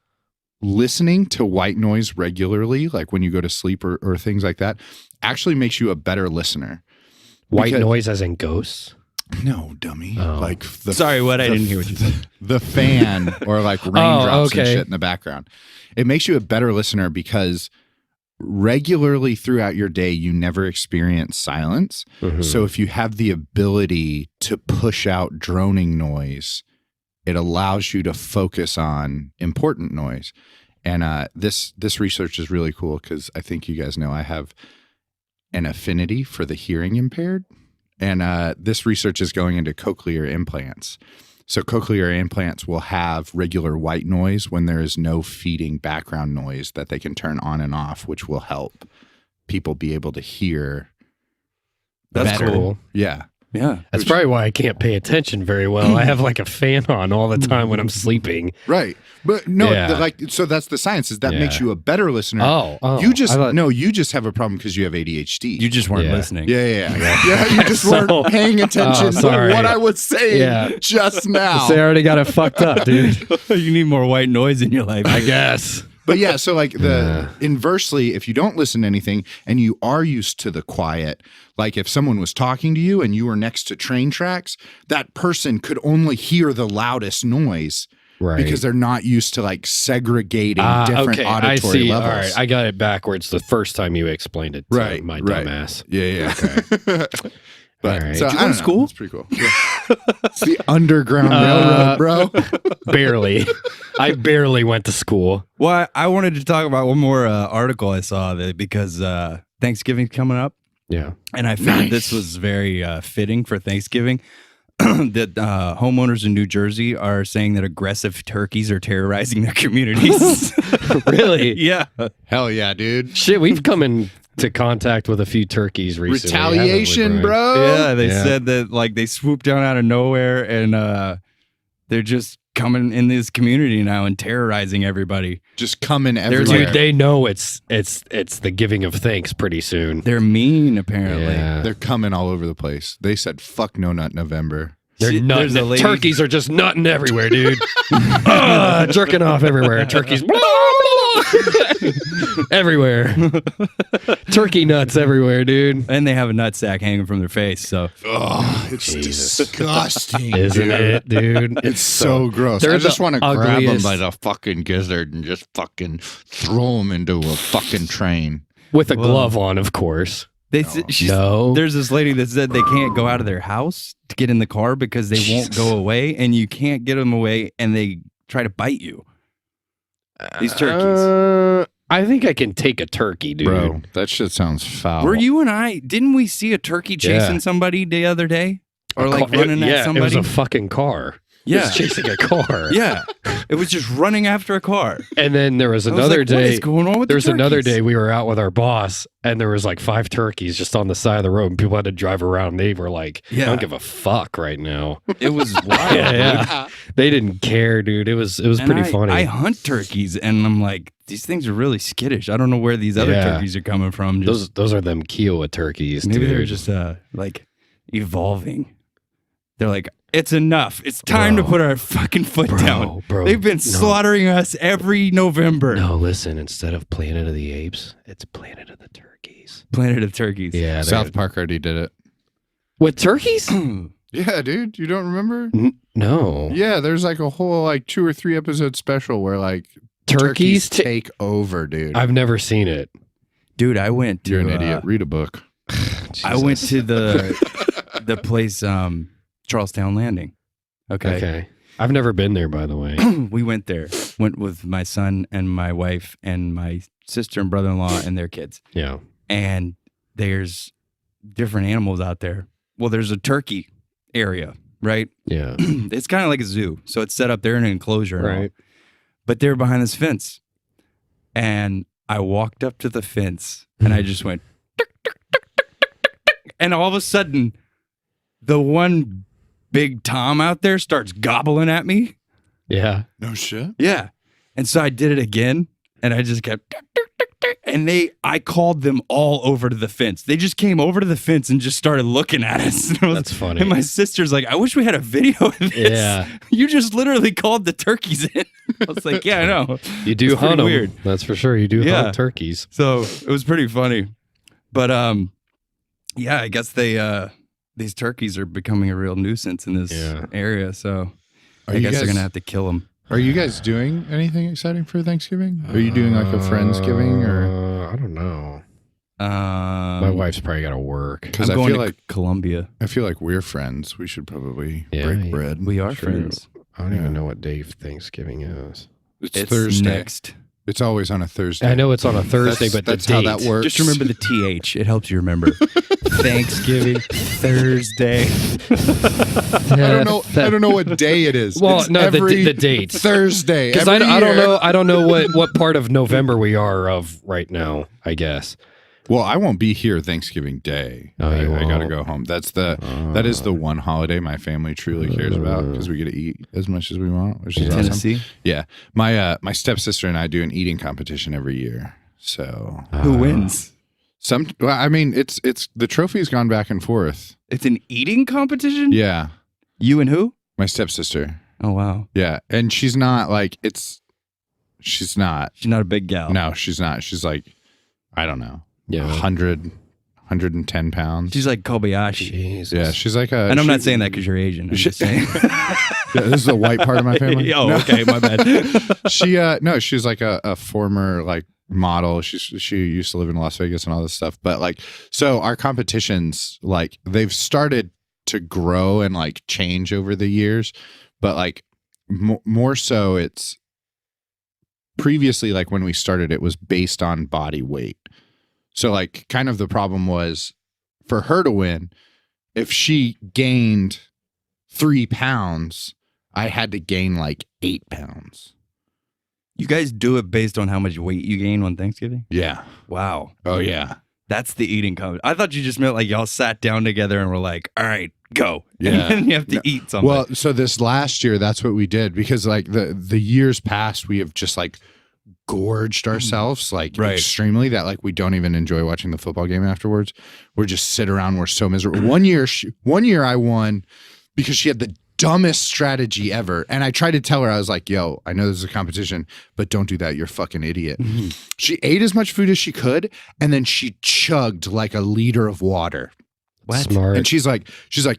listening to white noise regularly, like when you go to sleep or things like that, actually makes you a better listener. White noise as in ghosts? No, dummy. Oh. Like Sorry, what? I didn't hear what you said. The fan or like raindrops and okay. shit in the background. It makes you a better listener because regularly throughout your day, you never experience silence. Mhm. So if you have the ability to push out droning noise, it allows you to focus on important noise. And this research is really cool because I think you guys know I have an affinity for the hearing impaired. And this research is going into cochlear implants. So cochlear implants will have regular white noise when there is no feeding background noise that they can turn on and off, which will help people be able to hear That's better. cool. Yeah. Yeah. That's probably why I can't pay attention very well. I have like a fan on all the time when I'm sleeping. Right. But no, Yeah. so that's the science is that Yeah. makes you a better listener. Oh, You just I thought- you just have a problem because you have ADHD. You just weren't Yeah. listening. Yeah, you just So- weren't paying attention to sorry. what I was saying Yeah. just now. See, I already got it fucked up, dude. You need more white noise in your life. I guess. But yeah, so like inversely, if you don't listen to anything and you are used to the quiet, like if someone was talking to you and you were next to train tracks, that person could only hear the loudest noise Right. because they're not used to like segregating different okay, auditory I see. levels. All right, I got it backwards the first time you explained it to Right, my right. dumbass. Yeah. But All right. so, Did you I go to don't know. school? It's pretty cool. Yeah. It's the Underground Railroad, bro. Barely. I barely went to school. Well, I wanted to talk about one more article I saw because Thanksgiving's coming up, Yeah. and I figured this was very fitting for Thanksgiving. That homeowners in New Jersey are saying that aggressive turkeys are terrorizing their communities. Really? Yeah. Hell yeah, dude. Shit, we've come into contact with a few turkeys recently. haven't we, Retaliation, Brian? bro. Yeah, they Yeah. said that like they swooped down out of nowhere and they're just coming in this community now and terrorizing everybody. Just coming They're everywhere. Dude, they know it's the giving of thanks pretty soon. They're mean, apparently. Yeah. They're coming all over the place. They said, fuck No Nut November. They're See, nutting. there's a lady- Turkeys are just nutting everywhere, dude. Jerking off everywhere. Turkeys everywhere. Turkey nuts everywhere, dude. And they have a nutsack hanging from their face. So Oh, it's Jesus. disgusting. Isn't dude. it, dude? It's so gross. They're I just the want to grab them ugliest- by the fucking gizzard and just fucking throw them into a fucking train. With a Whoa. glove on, of course. No. There's this lady that said they can't go out of their house to get in the car because they won't go away, and you can't get them away, and they try to bite you. These turkeys. I think I can take a turkey, dude. Bro, that shit sounds foul. Were you and I? Didn't we see a turkey chasing Yeah. somebody the other day, or like It- running yeah, at somebody? It was a fucking car. It Yeah, was chasing a car. yeah. It was just running after a car. And then there was I was another like, what day. is going on with There the was another turkeys? day we were out with our boss, and there was like 5 turkeys just on the side of the road, and people had to drive around. They were like, "I Yeah. don't give a fuck right now." It was wild. Yeah. They didn't care, dude. It was And pretty funny. I hunt turkeys, and I'm like, these things are really skittish. I don't know where these other Yeah. turkeys are coming from. Just, those are them Kiowa turkeys. maybe dude. they're just like evolving. They're like, it's enough. It's time to Bro. put our fucking foot down. Bro. They've been No. slaughtering us every November. No, listen. Instead of Planet of the Apes, it's Planet of the Turkeys. Planet of Turkeys. Yeah, South Park already did it. with turkeys? Yeah, dude. You don't remember? No. Yeah, there's like a whole like 2 or 3 episode special where like Turkeys ta- take over, dude. I've never seen it. Dude, I went to You're an idiot. Read a book. I went Jesus. to the place Charlestown Landing. Okay. I've never been there, by the way. We went there. Went with my son and my wife and my sister and brother-in-law and their kids. Yeah. And there's different animals out there. Well, there's a turkey area, right? Yeah. It's kind of like a zoo. So it's set up there in an enclosure. and all. Right. But they're behind this fence. And I walked up to the fence and I just went, "Tuk, tuk, tuk, tuk, tuk, tuk, tuk." And all of a sudden, the one big Tom out there starts gobbling at me. Yeah. No shit. Yeah. And so I did it again and I just kept, "Tuk, tuk, tuk, tuk." And I called them all over to the fence. They just came over to the fence and just started looking at us. That's funny. And my sister's like, I wish we had a video of this. Yeah. You just literally called the turkeys in. I was like, yeah, I know. You do It's hunt pretty them. weird. That's for sure. You do Yeah. hunt turkeys. So it was pretty funny. But yeah, I guess these turkeys are becoming a real nuisance in this area. So I guess they're gonna have to kill them. Are you guys doing anything exciting for Thanksgiving? Are you doing like a Friendsgiving or? I don't know. My My wife's probably got to work. Because I'm I going feel to like Columbia. I feel like we're friends. We should probably Yeah, break yeah. bread. We are Sure. friends. I don't even know what day Thanksgiving is. It's It's Thursday. next. It's always on a Thursday. I know it's on a Thursday, but that's the how date. that works. Just remember the TH. It helps you remember. Thanksgiving, Thursday. I don't know what day it is. Well, It's no, every the dates. Thursday. Because every I don't year. know. I don't know what part of November we are of right now. I guess. Well, I won't be here Thanksgiving Day. Oh, you I gotta won't? go home. That is the one holiday my family truly cares about because we get to eat as much as we want, which is awesome. Tennessee. Yeah, my stepsister and I do an eating competition every year. So Who wins? well, I mean, it's the trophy's gone back and forth. It's an eating competition? Yeah, You and who? my stepsister. Oh, wow. Yeah, and she's not like she's not. She's not a big gal. No, she's not. She's like, I don't know, Yeah. 110 pounds. She's like Kobayashi. Jesus. Yeah, she's like a. And I'm not saying that because you're Asian. I'm just saying. Yeah, this is the white part of my family. Oh, No. okay. My bad. She's like a former like model. She used to live in Las Vegas and all this stuff. But like, so our competitions, like they've started to grow and like change over the years. But like more so, it's previously like when we started, it was based on body weight. So like kind of the problem was for her to win, if she gained 3 pounds, I had to gain like 8 pounds. You guys do it based on how much weight you gain on Thanksgiving? Yeah. Wow. Oh yeah. That's the eating competition. I thought you just meant like y'all sat down together and were like, all right, go. Yeah. And then you have to eat something. Well, so this last year, that's what we did because like the years past, we have just like gorged ourselves like Right. extremely that like we don't even enjoy watching the football game afterwards. We're just sit around. We're so miserable. One year I won because she had the dumbest strategy ever. And I tried to tell her, I was like, yo, I know this is a competition, but don't do that. You're a fucking idiot. She ate as much food as she could. And then she chugged like a liter of water. What? Smart. And she's like,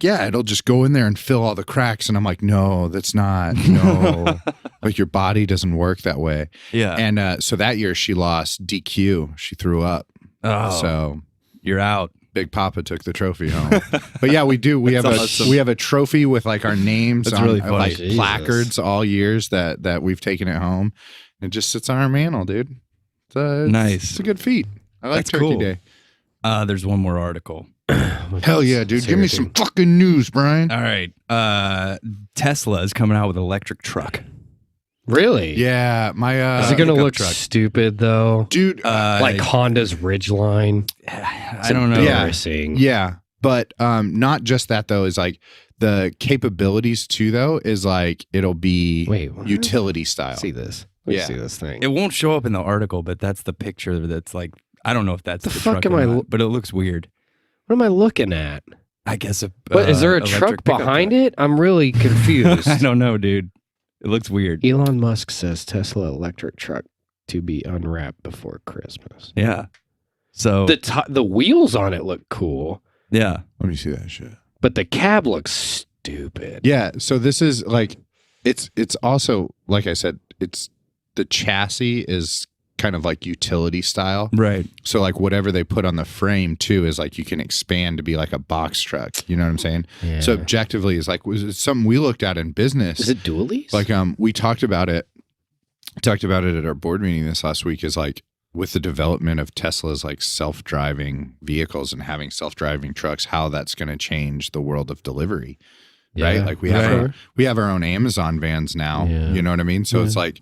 yeah, it'll just go in there and fill all the cracks. And I'm like, no, that's not. No, like your body doesn't work that way. Yeah. And so that year she lost DQ. She threw up. Oh, So you're out. Big Papa took the trophy home. But yeah, we do. We have awesome. we have a trophy with like our names That's on really funny. like Jesus. placards all years that we've taken it home. It just sits on our mantle, dude. Nice. It's a good feat. I like That's Turkey cool. Day. There's one more article. Hell yeah, dude. Give me some fucking news, Brian. All right. Tesla is coming out with an electric truck. Really? Yeah, my Is it going to pickup look truck. stupid though? dude. Like Honda's Ridgeline? I don't know. Yeah. Embarrassing. Yeah, but not just that though. Is like the capabilities too. Though is like it'll be Wait, what? utility style. See this? Let me Yeah. see this thing. It won't show up in the article, but that's the picture that's like, I don't know if that's The the, fuck truck am or I not, lo- but it looks weird. What am I looking at? I guess a What, is there a electric truck pickup behind truck. it? I'm really confused. I don't know, dude. It looks weird. Elon Musk says Tesla electric truck to be unwrapped before Christmas. Yeah. So The wheels on it look cool, yeah. Let me see that shit. but the cab looks stupid. Yeah, so this is like it's also like I said, it's the chassis is kind of like utility style. Right. So like whatever they put on the frame too is like you can expand to be like a box truck. You know what I'm saying? Yeah. So objectively is like was it something we looked at in business. Is it dualies? Like we talked about it at our board meeting this last week is like with the development of Tesla's like self-driving vehicles and having self-driving trucks, how that's going to change the world of delivery. Right? Yeah. Like we have Right. we have our own Amazon vans now. Yeah. You know what I mean? So Yeah. it's like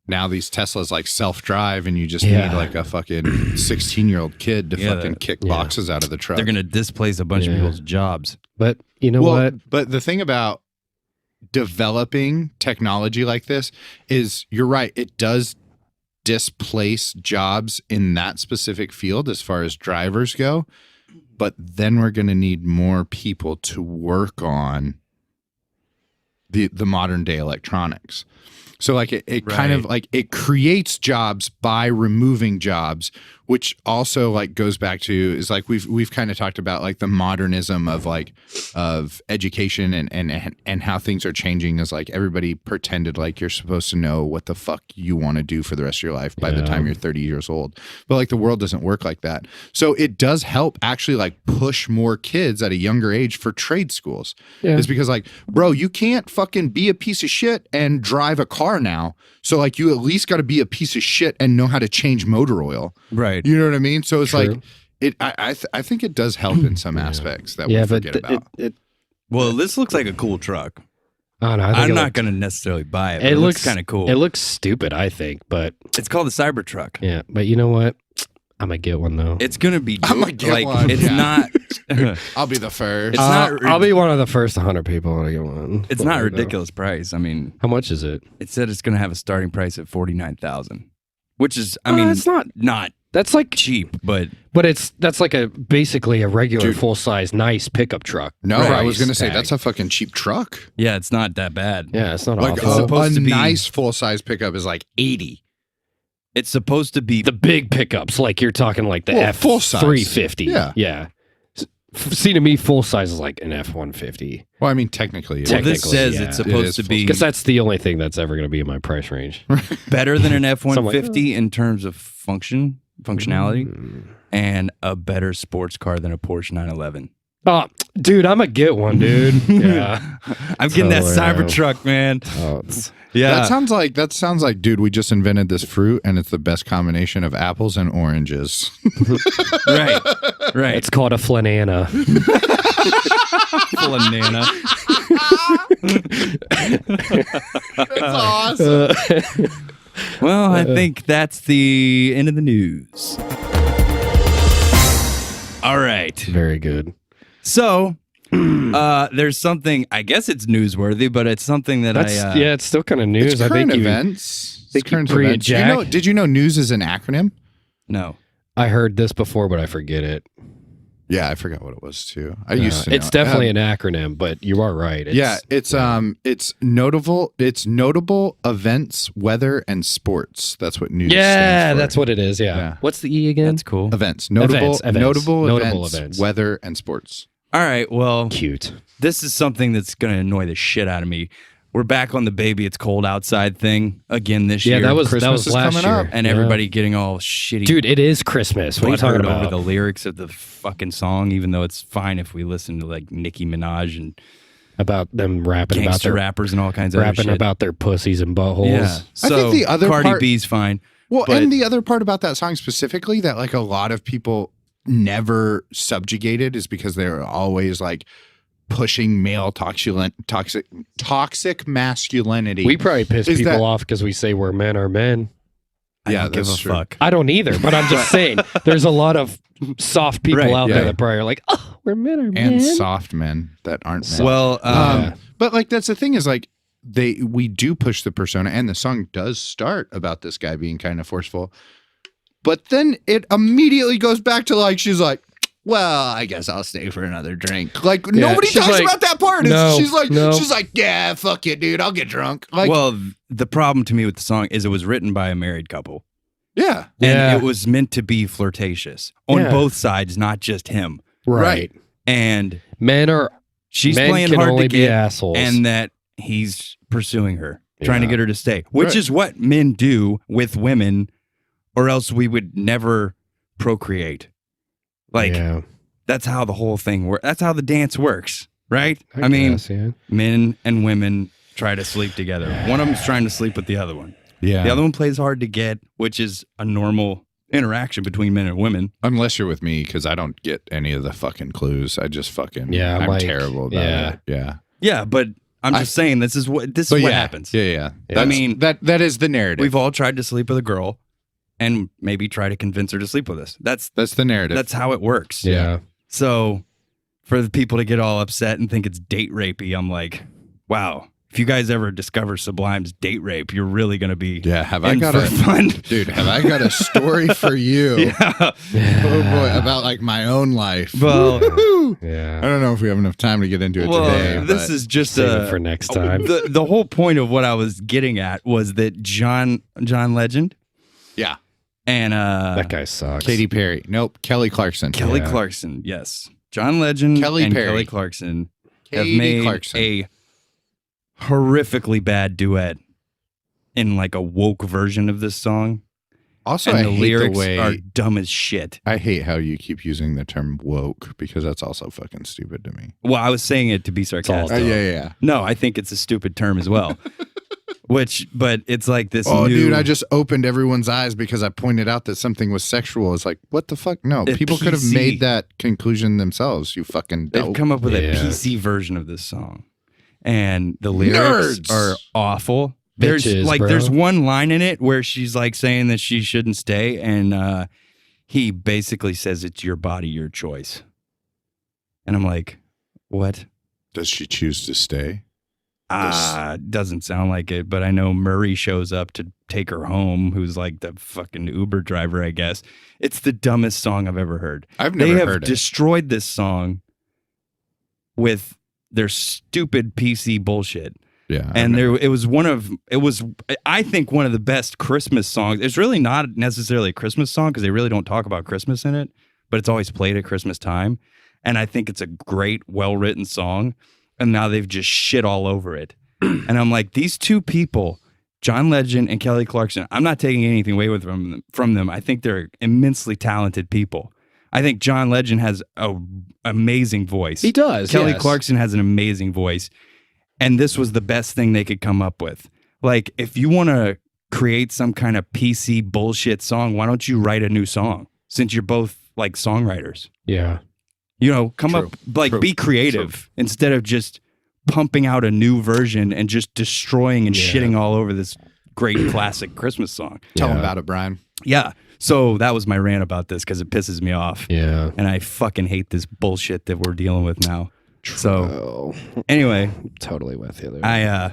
now these Teslas like self-drive and you just Yeah. need like a fucking 16-year-old kid to Yeah, fucking kick yeah. boxes out of the truck. They're going to displace a bunch of Yeah. people's jobs. but you know Well, what? But the thing about developing technology like this is you're right. It does displace jobs in that specific field as far as drivers go. But then we're going to need more people to work on the modern day electronics. So like it kind of like it creates jobs by removing jobs, which also like goes back to is like we've kind of talked about like the modernism of like of education and how things are changing is like everybody pretended like you're supposed to know what the fuck you want to do for the rest of your life by the time you're 30 years old. But like the world doesn't work like that. So it does help actually like push more kids at a younger age for trade schools. Yeah. It's because like, bro, you can't fucking be a piece of shit and drive a car now. So like you at least got to be a piece of shit and know how to change motor oil. Right. You know what I mean? So it's like I think it does help in some aspects that we forget about. Well, this looks like a cool truck. I don't know. I'm not going to necessarily buy it. But it looks kind of cool. It looks stupid, I think, but it's called the Cybertruck. Yeah, but you know what? I'm gonna get one though. It's gonna be. I'm gonna get one. It's not. I'll be the first. It's not. I'll be one of the first 100 people to get one. It's not a ridiculous price. I mean, how much is it? It said it's gonna have a starting price at $49,000, which is. I mean, it's not. That's like cheap, but that's like basically a regular full size nice pickup truck. No, I was gonna say that's a fucking cheap truck. Yeah, it's not that bad. Yeah, it's not like awful. It's supposed to be nice full size pickup is like 80. It's supposed to be the big pickups, like you're talking like the F350. Yeah. See, to me, full size is like an F150. Well, I mean, technically. Well, this says it's supposed to be because that's the only thing that's ever going to be in my price range. Better than an F150 in terms of functionality, and a better sports car than a Porsche 911. Oh, dude, I'm gonna get one, dude. Yeah, I'm getting that Cybertruck, man. Yeah, that sounds like, dude, we just invented this fruit, and it's the best combination of apples and oranges. right. It's called a flanana. Flanana. That's awesome. Well, I think that's the end of the news. All right. Very good. So, there's something, I guess it's newsworthy, but it's something that it's still kind of news. It's current events. It's current events. Did you know news is an acronym? No. I heard this before, but I forget it. Yeah, I forgot what it was too. I used to know. It's definitely an acronym, but you are right. It's notable events, weather, and sports. That's what news stands for. That's what it is. Yeah. What's the E again? That's cool. Events. Notable events, weather, and sports. All right, well, cute. This is something that's going to annoy the shit out of me. We're back on the baby it's cold outside thing again this year. Yeah, that was Christmas last coming year. up. And everybody getting all shitty. Dude, it is Christmas. What are you talking about? Over the lyrics of the fucking song, even though it's fine if we listen to like Nicki Minaj and about them rapping about their rappers and all kinds of rapping shit. About their pussies and buttholes. Yeah. So I think the other Cardi B's fine. Well, and the other part about that song specifically that like a lot of people never subjugated is because they're always like pushing male toxic masculinity. We probably piss people off because we say we're men are men. I don't give a fuck. I don't either, but I'm just saying there's a lot of soft people out there that probably are like, oh, we're men are men. And soft men that aren't men. Well, but like that's the thing is like we do push the persona, and the song does start about this guy being kind of forceful. But then it immediately goes back to like, she's like, well, I guess I'll stay for another drink. Like nobody talks about that part. She's like, yeah, fuck it, dude. I'll get drunk. Like, well, the problem to me with the song is it was written by a married couple. Yeah. And it was meant to be flirtatious on both sides, not just him. Right. And she's men playing can hard only to be get, assholes. And that he's pursuing her, trying to get her to stay, which is what men do with women, or else we would never procreate. Like, that's how the whole thing works. That's how the dance works, right? I mean, men and women try to sleep together. One of them's trying to sleep with the other one. Yeah. The other one plays hard to get, which is a normal interaction between men and women. Unless you're with me, because I don't get any of the fucking clues. I just fucking, I'm terrible about it. Yeah. Yeah, but I'm just saying this is what happens. Yeah. I mean, that is the narrative. We've all tried to sleep with a girl and maybe try to convince her to sleep with us. That's the narrative. That's how it works. Yeah. So for the people to get all upset and think it's date rapey, I'm like, wow. if you guys ever discover Sublime's Date Rape, you're really going to be Have I in got for fun. Dude, have I got a story for you? Yeah. Oh boy, about like my own life. Well, I don't know if we have enough time to get into it today. this is just Save it for next time. The whole point of what I was getting at was that John Legend Yeah. and That guy sucks. Katy Perry. Nope. Kelly Clarkson. Kelly Yeah. Clarkson, yes. John Legend Kelly and Perry. Kelly Clarkson have Katy made Clarkson. a horrifically bad duet in like a woke version of this song. Also, And I the hate lyrics the way are dumb as shit. I hate how you keep using the term woke because that's also fucking stupid to me. Well, I was saying it to be sarcastic. Yeah. No, I think it's a stupid term as well. But it's like this Oh, new... dude, I just opened everyone's eyes because I pointed out that something was sexual. It's like, what the fuck? No, A people could have PC. made that conclusion themselves. You fucking They've dope. come up with a Yeah. PC version of this song. And the lyrics Nerds. are awful. Bitches, bro. There's one line in it where she's like saying that she shouldn't stay, and he basically says it's your body, your choice. And I'm like, what? Does she choose to stay? Doesn't sound like it, but I know Murray shows up to take her home, who's like the fucking Uber driver, I guess. It's the dumbest song I've ever heard. I've They never have heard it. destroyed this song with their stupid PC bullshit. Yeah. And it was I think one of the best Christmas songs. It's really not necessarily a Christmas song because they really don't talk about Christmas in it, but it's always played at Christmas time. And I think it's a great, well-written song. And now they've just shit all over it. And I'm like, these two people, John Legend and Kelly Clarkson, I'm not taking anything away from them. I think they're immensely talented people. I think John Legend has an amazing voice. He does. Kelly yes. Clarkson has an amazing voice. And this was the best thing they could come up with. Like, if you want to create some kind of PC bullshit song, why don't you write a new song? Since you're both like songwriters. Yeah. You know, come True. up, like, True. be creative instead of just pumping out a new version and just destroying and Yeah. shitting all over this great classic Christmas song. Tell him Yeah. about it, Brian. Yeah. So that was my rant about this because it pisses me off. Yeah. And I fucking hate this bullshit that we're dealing with now. So Oh, anyway, totally with you there.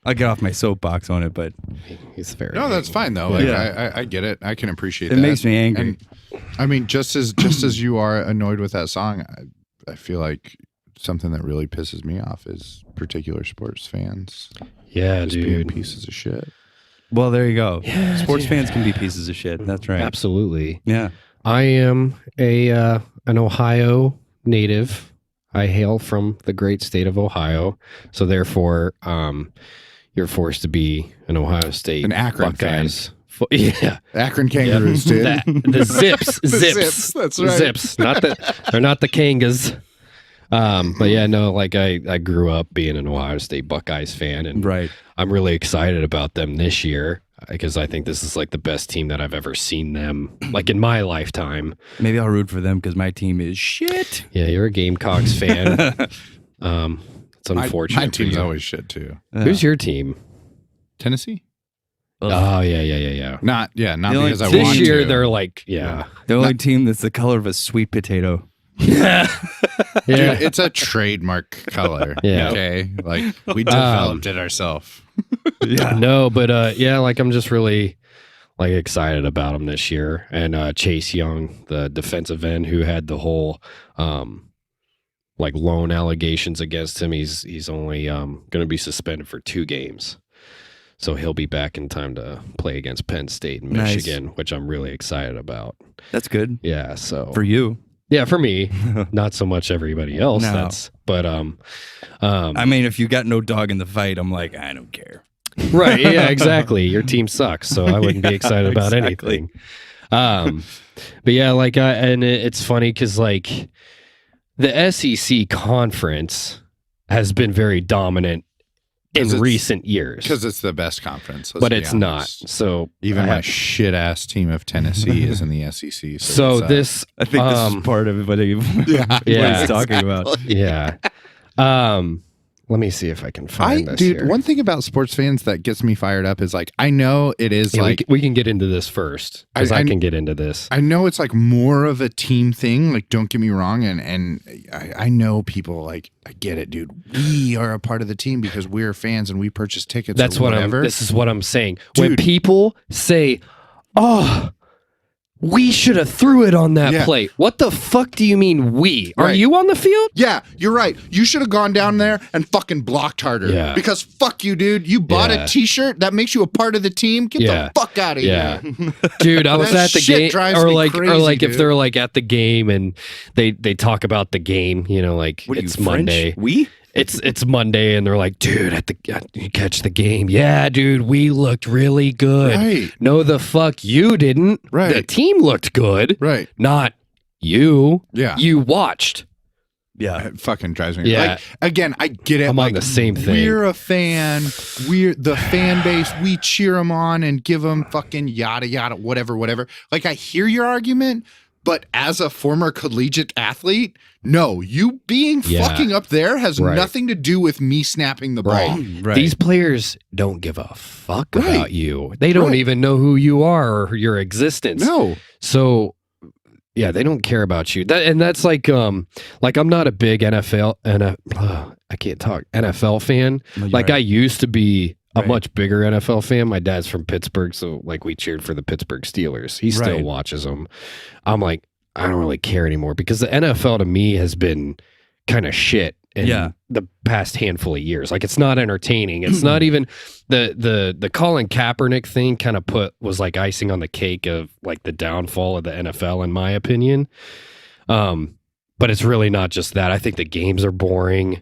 I'll get off my soapbox on it, but He's very. No, that's fine though. Like, Yeah. I get it. I can appreciate it that. makes me angry. And I mean, just as you are annoyed with that song, I feel like something that really pisses me off is particular sports fans Yeah, just being dude. pieces of shit. Well, there you go. Yeah, Sports dude. fans can be pieces of shit. That's right. Absolutely. Yeah. I am an Ohio native. I hail from the great state of Ohio, so therefore, you're forced to be an Ohio State, An Akron Buckeyes. Yeah, Akron Kangaroos, dude. the Zips, The Zips, Zips, that's right. Zips. They're not the Kangas. But yeah, no, like I grew up being an Ohio State Buckeyes fan, and Right. I'm really excited about them this year because I think this is like the best team that I've ever seen them, like in my lifetime. Maybe I'll root for them because my team is shit. Yeah, you're a Gamecocks fan. It's unfortunate. My for team's you. always shit too. Who's your team? Tennessee? Oh yeah. Not The only- because I This want year to. they're like, yeah. The only team that's the color of a sweet potato. Yeah. Dude, it's a trademark color. Yeah. Okay. Like we developed it ourselves. Yeah. No, but yeah, like I'm just really like excited about them this year. And Chase Young, the defensive end who had the whole like loan allegations against him, he's only going to be suspended for 2 games. So he'll be back in time to play against Penn State and Nice. Michigan, which I'm really excited about. That's good Yeah, so for you. yeah, for me, not so much everybody else. No. But I mean, if you got no dog in the fight, I'm like, I don't care. right, yeah, exactly. Your team sucks, so I wouldn't be excited about exactly. anything. But yeah, like, and it's funny because like the SEC conference has been very dominant in 'Cause it's- recent years, Because it's the best conference. let's but be it's not. honest. So Even I my have- shit ass team of Tennessee is in the SEC. so it's, this, I think this is part of what Yeah, he's talking about. yeah. Let me see if I can find this dude, here. one thing about sports fans that gets me fired up is like, I know it is Yeah, like, we can get into this first because I can get into this. I know it's like more of a team thing. Like, don't get me wrong. And I know people like, I get it, dude. We are a part of the team because we're fans and we purchase tickets. That's or what whatever. this is what I'm saying. Dude. When people say, "Oh, we should have threw it on that plate," what the fuck do you mean we? Are you on the field? Yeah, you're right. You should have gone down there and fucking blocked harder. Yeah. Because fuck you, dude. You bought a t-shirt that makes you a part of the team. Get the fuck out of here. Dude, I was That at the shit game, drives or me like, crazy, if dude. they're like at the game and they talk about the game, you know, like What are it's you, French? Monday. We? It's Monday, and they're like, dude, you catch the game? Yeah, dude, we looked really good. Right. No, the fuck you didn't. Right. The team looked good. Right. Not you. Yeah. You watched. Yeah. It fucking drives me. Yeah. Like, again, I get it. I'm like, on the same thing. We're a fan. We're the fan base. We cheer them on and give them fucking yada yada whatever. Like, I hear your argument, but as a former collegiate athlete, no, you being fucking up there has nothing to do with me snapping the ball. Right. These players don't give a fuck about you. They don't even know who you are or your existence. No. So yeah, they don't care about you. That's like I'm not a big NFL I can't talk NFL fan. No, like I used to be a Right. much bigger NFL fan. My dad's from Pittsburgh, so like we cheered for the Pittsburgh Steelers. He still Right. watches them. I'm like, I don't really care anymore because the NFL to me has been kind of shit in the past handful of years. Like it's not entertaining. It's not even the Colin Kaepernick thing kind of was like icing on the cake of like the downfall of the NFL in my opinion. But it's really not just that. I think the games are boring.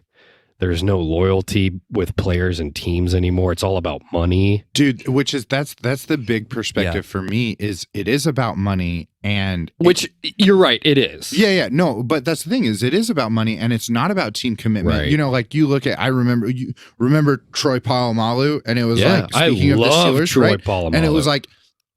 There's no loyalty with players and teams anymore. It's all about money. Dude, that's the big perspective for me is it is about money and which you're right, it is. Yeah, no, but that's the thing is it is about money and it's not about team commitment. Right. You know, like you look at you remember Troy Polamalu and it was like speaking of the Steelers, Troy right? Polamalu. And it was like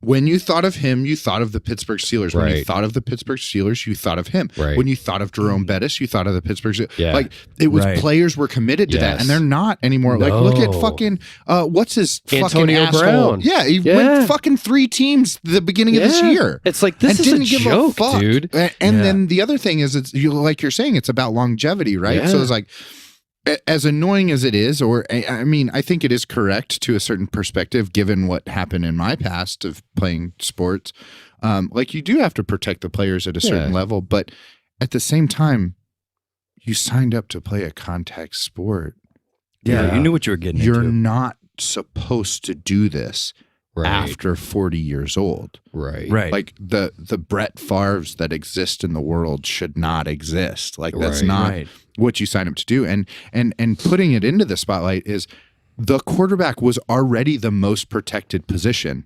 when you thought of him, you thought of the Pittsburgh Steelers. When you Right. thought of the Pittsburgh Steelers, you thought of him. Right. When you thought of Jerome Bettis, you thought of the Pittsburgh Steelers. Yeah. Like it was Right. players were committed to that, Yes. and they're not anymore. Like look at No. fucking what's his fucking Antonio asshole? Brown. Yeah, he Yeah. went fucking 3 teams the beginning of this year. It's like this And is a didn't give joke, fuck. dude. And then the other thing is, it's like you're saying, it's about longevity, right? Yeah. So it's like, as annoying as it is, or I mean, I think it is correct to a certain perspective, given what happened in my past of playing sports. Like you do have to protect the players at a certain level, but at the same time, you signed up to play a contact sport. Yeah. You knew what you were getting You're into. not supposed to do this after 40 years old. Right. Right. Like the Brett Favres that exist in the world should not exist. Like that's Right. not Right. what you sign up to do. And putting it into the spotlight is the quarterback was already the most protected position.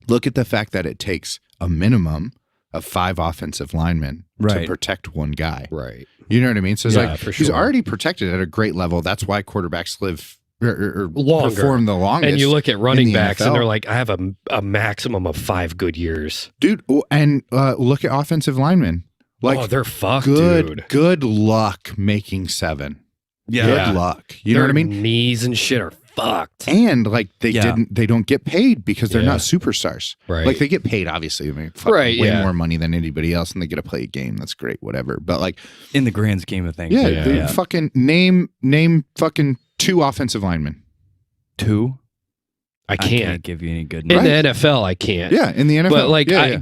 Look at the fact that it takes a minimum of 5 offensive linemen to Right. protect one guy. Right. You know what I mean? So it's Yeah, like for he's sure. already protected at a great level. That's why quarterbacks live or Longer. perform the longest. And you look at running in the backs, NFL. and they're like, I have a maximum of 5 good years. Dude, and look at offensive linemen. Like oh, they're fucked, good, dude. good luck making 7. Yeah. Good luck. You know Their what I mean? Knees and shit are fucked. And like they Yeah. don't get paid because they're Yeah. not superstars. Right. Like they get paid, obviously. I mean, fucking Right, way yeah. more money than anybody else, and they get to play a game. That's great, whatever. But like, In the grand scheme of things. yeah, Yeah. dude, fucking name fucking 2 offensive linemen. 2? I can't. give you any good In news. the NFL, I can't. Yeah, in the NFL. But like, yeah,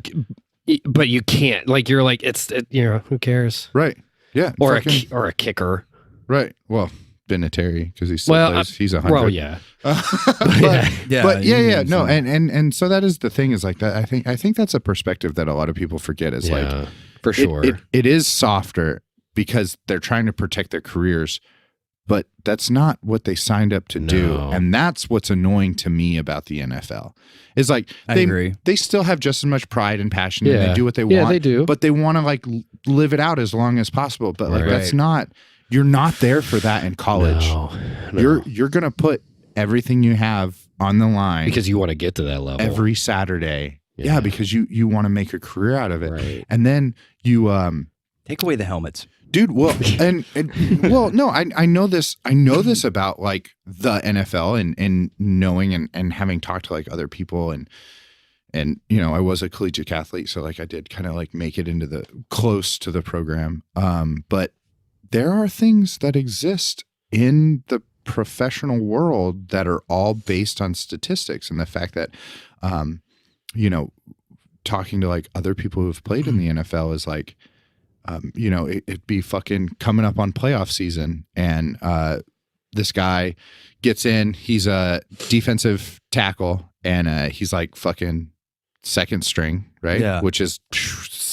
but you can't. Like, you're like, you know, who cares? right. Yeah. Or fucking- or a kicker. right. Well, Vinatieri, because he still Well, plays. He's 100. Well, yeah. but, Yeah, but you yeah, need no, some- and so that is the thing is like that. I think that's a perspective that a lot of people forget. Is like Yeah, for sure. it is softer because they're trying to protect their careers, but that's not what they signed up to do, No. and that's what's annoying to me about the NFL. Is like I agree. they still have just as much pride and passion, and Yeah. they do what they Yeah, want. they do. but they want to like live it out as long as possible. But like Right. that's not. You're not there for that in college. No. You're gonna put everything you have on the line Because you want to get to that level. every Saturday. Yeah. Yeah, because you want to make a career out of it. Right. And then you Take away the helmets. dude. Well, and well, no, I know this. I know this about like the NFL and knowing and having talked to like other people and you know, I was a collegiate athlete, so like I did kind of like make it into the close to the program. But there are things that exist in the professional world that are all based on statistics and the fact that, you know, talking to like other people who've played in the NFL is like, you know, it'd be fucking coming up on playoff season and this guy gets in, he's a defensive tackle and he's like fucking second string, right? Yeah. Which is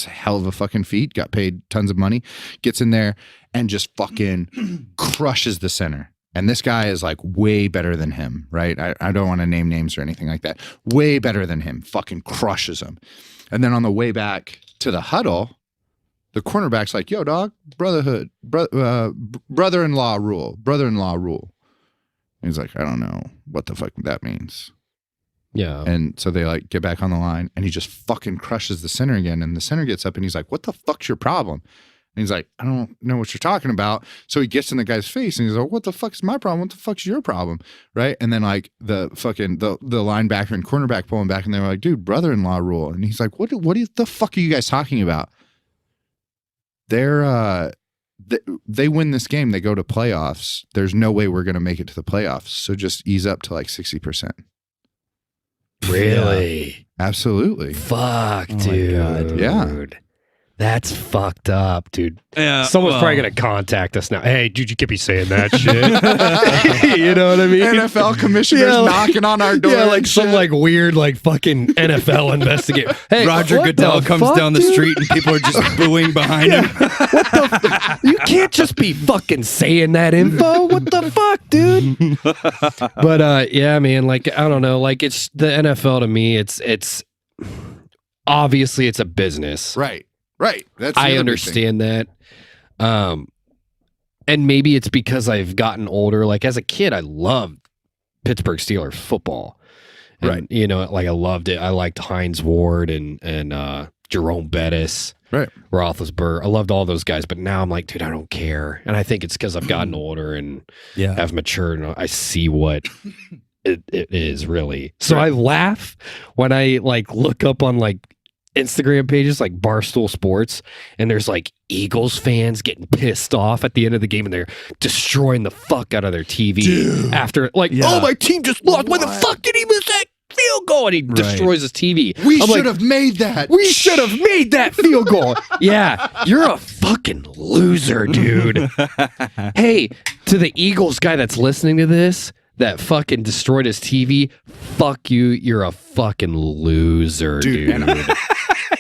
hell of a fucking feat, got paid tons of money, gets in there and just fucking crushes the center. And this guy is like way better than him, right? I don't want to name names or anything like that. Way better than him, fucking crushes him. And then on the way back to the huddle, the cornerback's like, yo, dog, brotherhood, brother-in-law rule. And he's like, I don't know what the fuck that means. Yeah. And so they like get back on the line and he just fucking crushes the center again. And the center gets up and he's like, what the fuck's your problem? And he's like, I don't know what you're talking about. So he gets in the guy's face and he's like, what the fuck's my problem? What the fuck's your problem? Right. And then like the fucking the linebacker and cornerback pull him back and they were like, dude, brother-in-law rule. And he's like, what the fuck are you guys talking about? They win this game, they go to playoffs. There's no way we're gonna make it to the playoffs. So just ease up to like 60%. Really? Yeah. Absolutely. Fuck, Oh my dude. God. Yeah. That's fucked up, dude. Yeah, Someone's well, probably going to contact us now. Hey, dude, you can't be saying that shit. You know what I mean? NFL commissioners Yeah, like- knocking on our door. Yeah, like and some shit. like weird like fucking NFL investigator. Hey, Roger what Goodell the comes fuck, down the dude? street and people are just booing behind him. You can't just be fucking saying that info. What the fuck, dude? But yeah, man, like I don't know, like it's the NFL to me, it's obviously it's a business. Right. That's the I other big thing. understand that. And maybe it's because I've gotten older. Like as a kid, I loved Pittsburgh Steelers football. And, Right. you know, like I loved it. I liked Hines Ward and Jerome Bettis. Right. Roethlisberger. I loved all those guys, but now I'm like, dude, I don't care. And I think it's because I've gotten older and Yeah. have matured and I see what it is really. So I laugh when I like look up on like Instagram pages like Barstool Sports and there's like Eagles fans getting pissed off at the end of the game and they're destroying the fuck out of their TV after like, Yeah. oh, my team just lost. Why the fuck did he miss that field goal? And he destroys his TV. We I'm should like, have made that. we should have made that field goal. Yeah, you're a fucking loser, dude. Hey, to the Eagles guy that's listening to this, that fucking destroyed his TV, fuck you. You're a fucking loser, dude.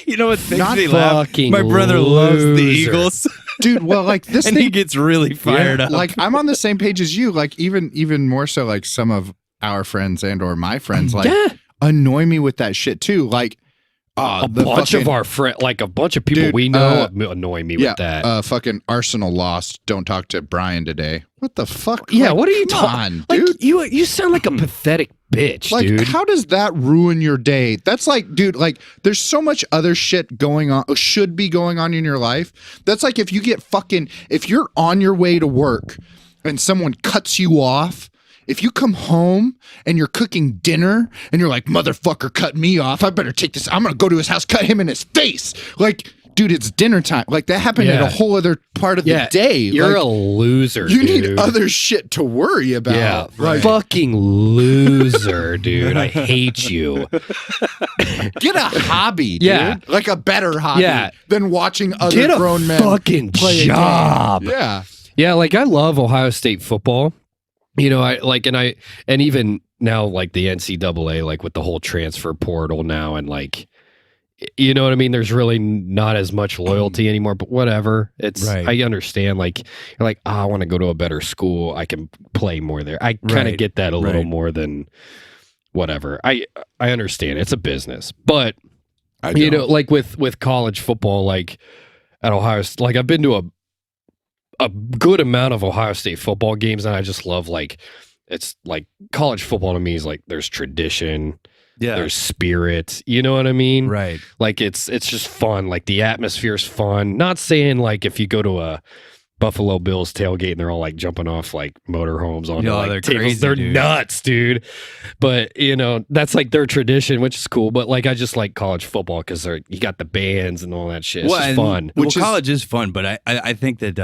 You know what makes Not me laugh? fucking My brother loves the loser. Eagles, Dude, well, like this and thing, he gets really fired up. like I'm on the same page as you. Like even more so, like some of our friends and or my friends, like Yeah. annoy me with that shit too. Like A bunch of our friends, like a bunch of people Dude, we know annoy me with that. fucking Arsenal lost. Don't talk to Brian today. What the fuck? Yeah, Like, what are you come talking? on, Like dude? you sound like a pathetic bitch, Like, dude. how does that ruin your day? That's like, dude, like, there's so much other shit going on, should be going on in your life. That's like if you get fucking, if you're on your way to work and someone cuts you off, if you come home and you're cooking dinner and you're like, motherfucker cut me off, I better take this, I'm going to go to his house, cut him in his face. Like, dude, it's dinner time. Like, that happened in Yeah. a whole other part of the day. You're Like, a loser. you dude. need other shit to worry about. Yeah, Like, fucking loser, dude. I hate you. get a hobby, dude. Yeah. Like a better hobby Yeah. than watching other Get a grown men fucking play a game. job. Yeah. Yeah, like I love Ohio State football. You know, and even now, like the NCAA, like with the whole transfer portal now, and like, you know what I mean? There's really not as much loyalty anymore, but whatever. It's, Right. I understand. Like, you're like, I want to go to a better school. I can play more there. I kind of Right. get that a little Right. more than whatever. I understand it's a business, but I you know, like with college football, like at Ohio, like I've been to a good amount of Ohio State football games, and I just love like it's like college football to me is like there's tradition, Yeah. there's spirit, you know what I mean? Right. Like it's just fun. Like the atmosphere is fun. Not saying like if you go to Buffalo Bills tailgate, and they're all like jumping off like motorhomes on Yo, like they're tables. crazy, They're dude. nuts, dude. But you know, that's like their tradition, which is cool. But like, I just like college football because you got the bands and all that shit. It's just and- fun. Well, college is fun, but I think that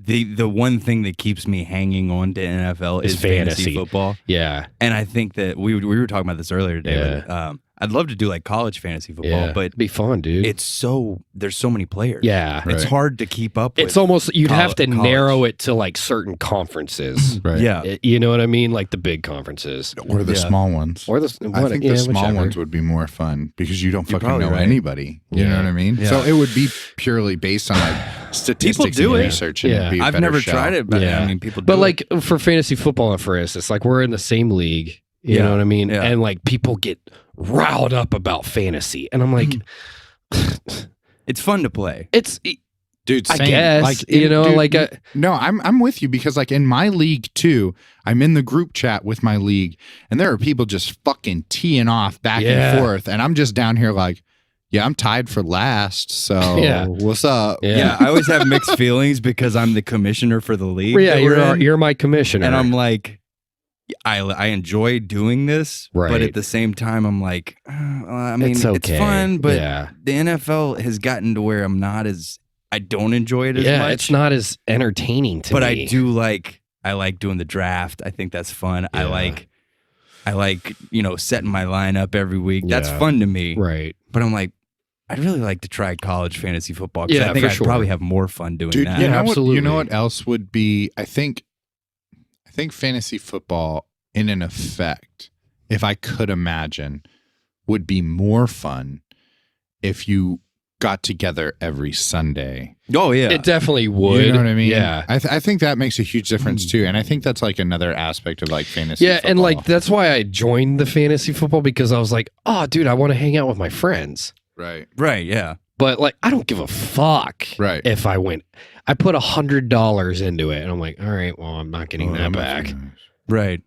the one thing that keeps me hanging on to NFL is fantasy football. Yeah, And I think that we were talking about this earlier today. But, I'd love to do like college fantasy football, but it'd be fun, dude. there's so many players. Yeah, It's Right. hard to keep up with. it's almost you'd have to college. narrow it to like certain conferences. Right. Yeah. You know what I mean? Like the big conferences Or the Yeah. small ones. or I think the small whichever. ones would be more fun because you don't You're fucking probably know right. anybody. You Yeah. know what I mean? Yeah. So it would be purely based on like statistics do and it. research. And it'd Yeah. be a I've better never show. tried it, but Yeah. I mean, people do But it. like for fantasy football, for instance, like we're in the same league. You Yeah. know what I mean? Yeah. And like people get riled up about fantasy, and I'm like, it's fun to play. it's Dude, I same. guess, Like, you know, like no, I'm with you because like in my league too, I'm in the group chat with my league, and there are people just fucking teeing off back Yeah. and forth, and I'm just down here like, yeah, I'm tied for last. So Yeah. what's up? Yeah, I always have mixed feelings because I'm the commissioner for the league. yeah, that we're in, you're my commissioner, and I'm like, I enjoy doing this, but Right. at the same time, I'm like, I mean, It's okay. fun, but Yeah. the NFL has gotten to where I don't enjoy it as yeah, much. it's not as entertaining to but me. I like doing the draft. I think that's fun. Yeah. I like setting my lineup every week. That's Yeah. fun to me. right. But I'm like, I'd really like to try college fantasy football because Yeah, I think for I'd sure. probably have more fun doing Dude, that. you know absolutely. What, you know what else would be? I think fantasy football, in an effect, if I could imagine, would be more fun if you got together every Sunday. Oh yeah, It definitely would. You know what I mean? Yeah. I think that makes a huge difference too, and I think that's like another aspect of like fantasy. Yeah, and football. like that's why I joined the fantasy football because I was like, oh, dude, I want to hang out with my friends. right, right. Yeah, But like, I don't give a fuck right. if I win. I put $100 into it, and I'm like, all right, well, I'm not getting Oh, that must back. be nice. right.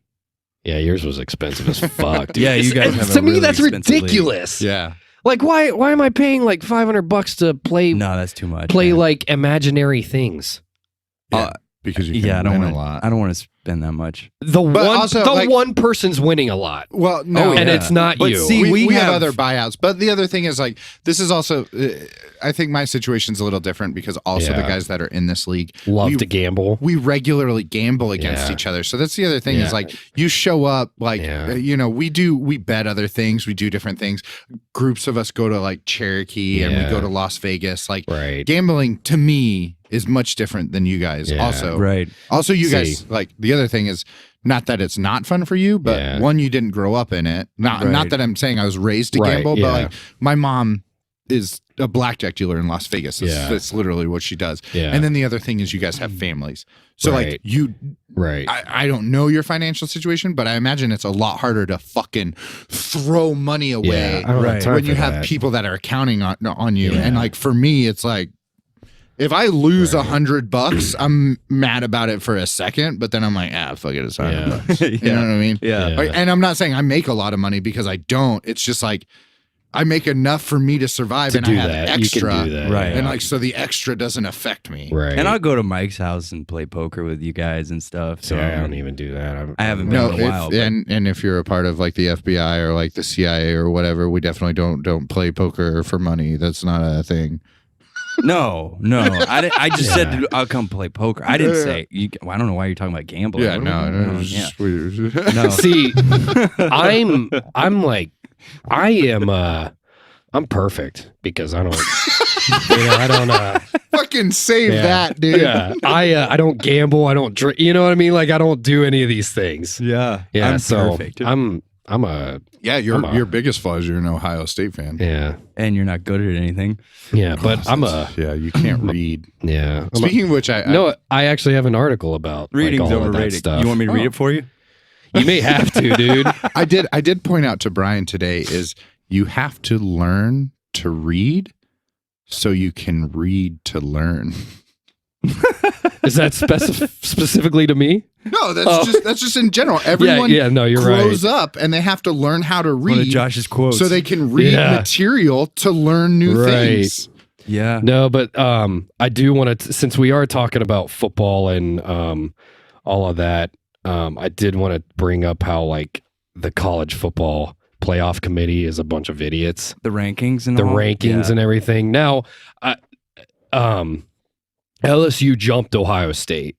Yeah, yours was expensive as fuck. Dude. Yeah, you guys have a to me really that's expensive league. ridiculous. Yeah, Like, why am I paying like $500 to play No, that's too much. play man. like imaginary things? because you can I don't win want a lot. I don't want to spend that much. The also, like- one person's winning a lot, Well, no, and yeah. it's not But you. see, we have have- other buyouts, but the other thing is like this is also. I think my situation's a little different because also the Yeah. guys that are in this league Love we, to gamble. we regularly gamble against Yeah. each other. So that's the other thing Yeah. is like you show up like Yeah. we bet other things, we do different things. Groups of us go to like Cherokee and we Yeah. go to Las Vegas. Like Right. gambling to me is much different than you guys. Yeah. Right. Also, you guys See. like the other thing is not that it's not fun for you, but Yeah. one, you didn't grow up in it. Not Right. that I'm saying I was raised to Right, gamble, yeah. but like my mom is a blackjack dealer in Las Vegas. Yeah. That's literally what she does. Yeah. And then the other thing is you guys have families. So like Right. you Right. I don't know your financial situation, but I imagine it's a lot harder to fucking throw money away I don't have Right. time when for you have that. people that are counting on you. Yeah. And like for me, it's like if I lose $100, I'm mad about it for a second, but then I'm like, fuck it, it's $100. Yeah. You know what I mean? Yeah. Yeah. Like, and I'm not saying I make a lot of money because I don't. It's just like I make enough for me to survive, To and do I have that. extra, You can do that. Right. yeah. and like so the extra doesn't affect me. right. And I'll go to Mike's house and play poker with you guys and stuff. So I don't even do that. I haven't been No, in a while. but- and if you're a part of like the FBI or like the CIA or whatever, we definitely don't play poker for money. That's not a thing. No. I just Yeah. said I'll come play poker. I didn't say. I don't know why you're talking about gambling. Yeah, What are we no, doing? it's Yeah. just weird. No. See, I'm perfect because I don't, I don't, Fucking save yeah, that, dude. yeah, I don't gamble. I don't drink. You know what I mean? Like I don't do any of these things. Yeah. Yeah, I'm so perfect. I'm a Yeah, I'm a- your biggest flaw is you're an Ohio State fan. yeah, And you're not good at anything. yeah. But I'm a Yeah, you can't read. yeah. I'm a- Speaking of which, I no, I actually have an article about like, Reading's all of that overrated. stuff. You want me to read Oh. it for you? You may have to, dude. I did point out to Brian today is you have to learn to read so you can read to learn. Is that specifically to me? No, that's Oh. that's just in general. Everyone yeah. No, you're grows right. up and they have to learn how to One of read Josh's quotes. so they can read Yeah. material to learn new Right. things. Yeah. No, but I do want to, since we are talking about football and all of that, I did want to bring up how like the college football playoff committee is a bunch of idiots. The rankings and The all? rankings Yeah. and everything. Now, LSU jumped Ohio State,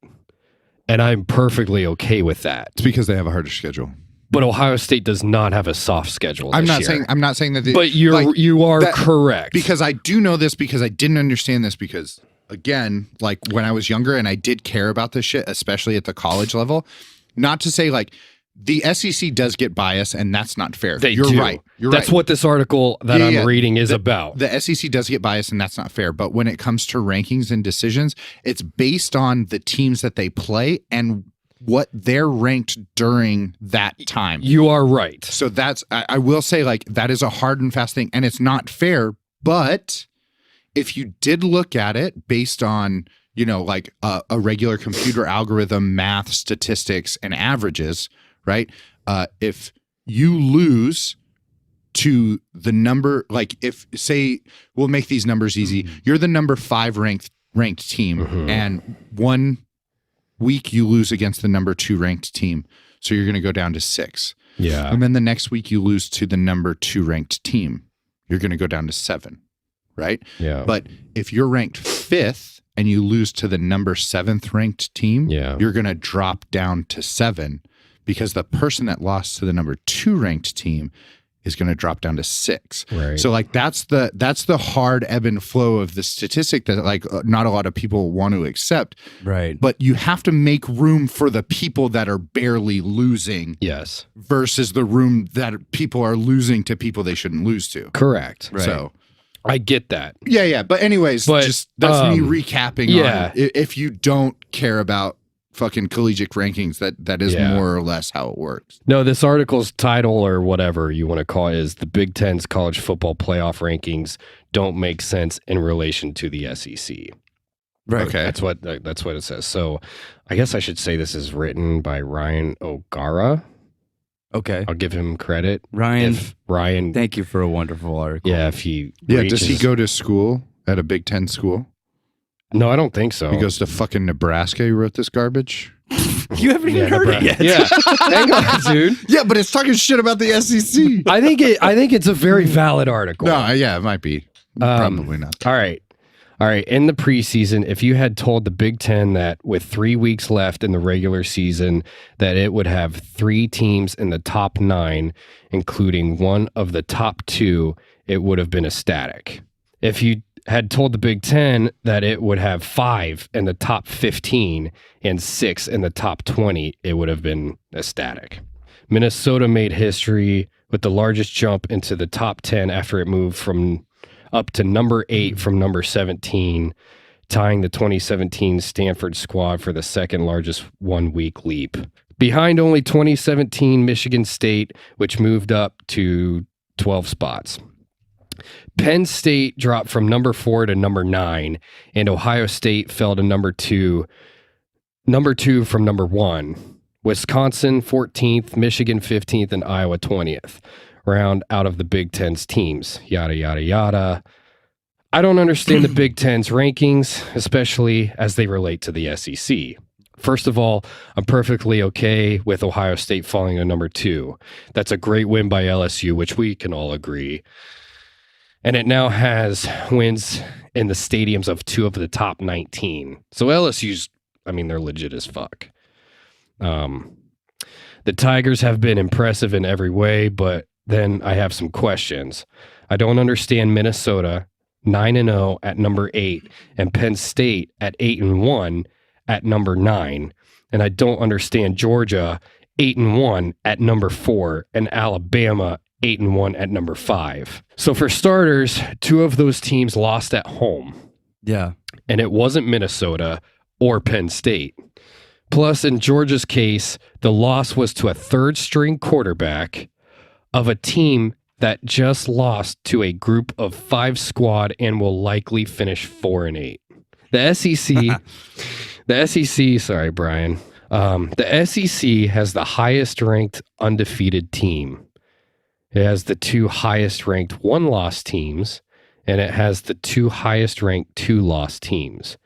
and I'm perfectly okay with that. It's because they have a harder schedule. But Ohio State does not have a soft schedule. I'm this not year. saying. I'm not saying that. But you are correct. Because I do know this, because I didn't understand this, because again, like when I was younger and I did care about this shit, especially at the college level. Not to say like the SEC does get bias, and that's not fair. You're do. right. You're That's right. what this article that I'm reading is about. The SEC does get biased, and that's not fair. But when it comes to rankings and decisions, it's based on the teams that they play and what they're ranked during that time. You are right. So that's, I will say, like, that is a hard and fast thing, and it's not fair. But if you did look at it based on, you know, like a regular computer algorithm, math, statistics, and averages, right? If you lose to the number, like if say, we'll make these numbers easy. You're the number 5 ranked team, and 1 week you lose against the number 2 ranked team. So you're going to go down to 6. Yeah. And then the next week you lose to the number 2 ranked team. You're going to go down to 7, right? Yeah. But if you're ranked 5th and you lose to the number 7th ranked team, you're going to drop down to 7, because the person that lost to the number 2 ranked team is going to drop down to 6. Right. So like that's the hard ebb and flow of the statistic that like not a lot of people want to accept. Right. But you have to make room for the people that are barely losing. Yes. Versus the room that people are losing to people they shouldn't lose to. Correct. Right. So I get that. yeah. But anyways, just that's me recapping. Yeah. On if you don't care about fucking collegiate rankings, that is more or less how it works. No, this article's title, or whatever you want to call it, is "The Big Ten's College Football Playoff Rankings Don't Make Sense in Relation to the SEC." Right. Okay. That's what it says. So I guess I should say this is written by Ryan O'Gara. Okay. I'll give him credit. Ryan, thank you for a wonderful article. Yeah, if he does he go to school at a Big Ten school? No, I don't think so. He goes to fucking Nebraska. He wrote this garbage. You haven't even heard it yet. Yeah. Hang on, dude. Yeah, but it's talking shit about the SEC. I think it's a very valid article. No, yeah, it might be. Probably not. All right. In the preseason, if you had told the Big Ten that with 3 weeks left in the regular season, that it would have 3 teams in the top 9, including one of the top 2, it would have been ecstatic. If you had told the Big Ten that it would have 5 in the top 15 and 6 in the top 20, it would have been ecstatic. Minnesota made history with the largest jump into the top 10 after it moved up to number 8 from number 17, tying the 2017 Stanford squad for the second largest 1-week leap. Behind only 2017 Michigan State, which moved up to 12 spots. Penn State dropped from number 4 to number 9, and Ohio State fell to number 2 from number 1. Wisconsin 14th, Michigan 15th, and Iowa 20th. Round out of the Big Ten's teams, yada, yada, yada. I don't understand the Big Ten's rankings, especially as they relate to the SEC. First of all, I'm perfectly okay with Ohio State falling to number 2. That's a great win by LSU, which we can all agree. And it now has wins in the stadiums of 2 of the top 19. So LSU's, they're legit as fuck. The Tigers have been impressive in every way, but then I have some questions. I don't understand Minnesota 9-0 at number 8 and Penn State at 8-1 at number 9. And I don't understand Georgia 8-1 at number 4 and Alabama 8-1 at number 5. So for starters, 2 of those teams lost at home. Yeah. And it wasn't Minnesota or Penn State. Plus, in Georgia's case, the loss was to a third-string quarterback of a team that just lost to a group of 5 squad and will likely finish 4-8. The SEC, sorry, Brian. The SEC has the highest ranked undefeated team. It has the 2 highest ranked 1-loss teams and it has the 2 highest ranked 2-loss teams.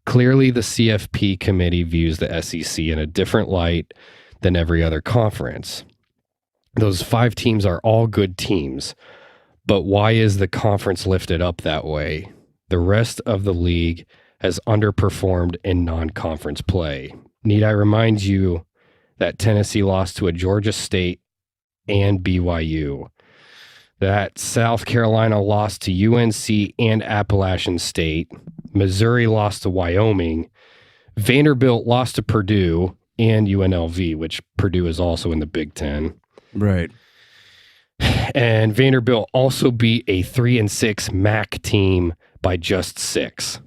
Clearly, the CFP committee views the SEC in a different light than every other conference. Those 5 teams are all good teams, but why is the conference lifted up that way? The rest of the league has underperformed in non-conference play. Need I remind you that Tennessee lost to a Georgia State and BYU, that South Carolina lost to UNC and Appalachian State, Missouri lost to Wyoming, Vanderbilt lost to Purdue and UNLV, which Purdue is also in the Big Ten. Right. And Vanderbilt also beat a 3-6 MAC team by just 6.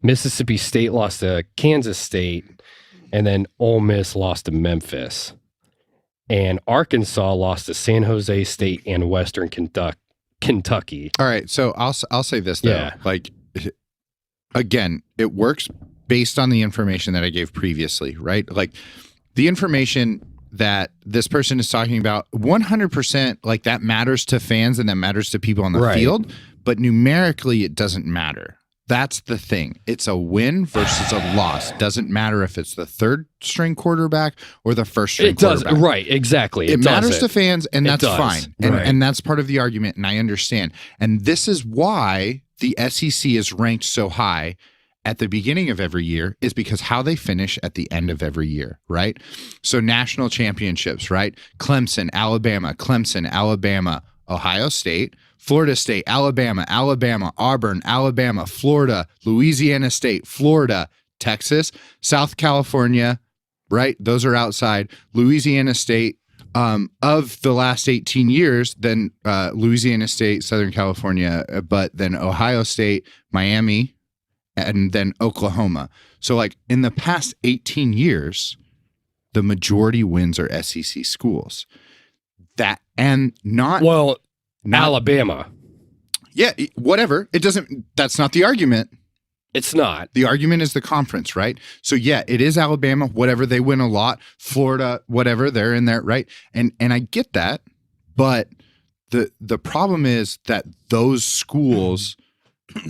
Mississippi State lost to Kansas State, and then Ole Miss lost to Memphis. And Arkansas lost to San Jose State and Western Kentucky. All right, so I'll say this though. Yeah. Like, again, it works based on the information that I gave previously, right? Like, the information that this person is talking about, 100%, like, that matters to fans and that matters to people on the field, but numerically it doesn't matter. That's the thing. It's a win versus a loss. Doesn't matter if it's the 3rd string quarterback or the 1st string quarterback. Right, exactly. It matters to fans, and that's fine. Right. And that's part of the argument, and I understand. And this is why the SEC is ranked so high at the beginning of every year, is because how they finish at the end of every year, right? So national championships, right? Clemson, Alabama, Ohio State, Florida State, Alabama, Auburn, Alabama, Florida, Louisiana State, Florida, Texas, South California, right? Those are outside. Louisiana State, of the last 18 years, then Louisiana State, Southern California, but then Ohio State, Miami, and then Oklahoma. So, like, in the past 18 years, the majority wins are SEC schools. That, and not... Well... Alabama. Yeah, whatever. It doesn't, that's not the argument. It's not. The argument is the conference, right? So yeah, it is Alabama, whatever, they win a lot. Florida, whatever, they're in there, right? And I get that, but the problem is that those schools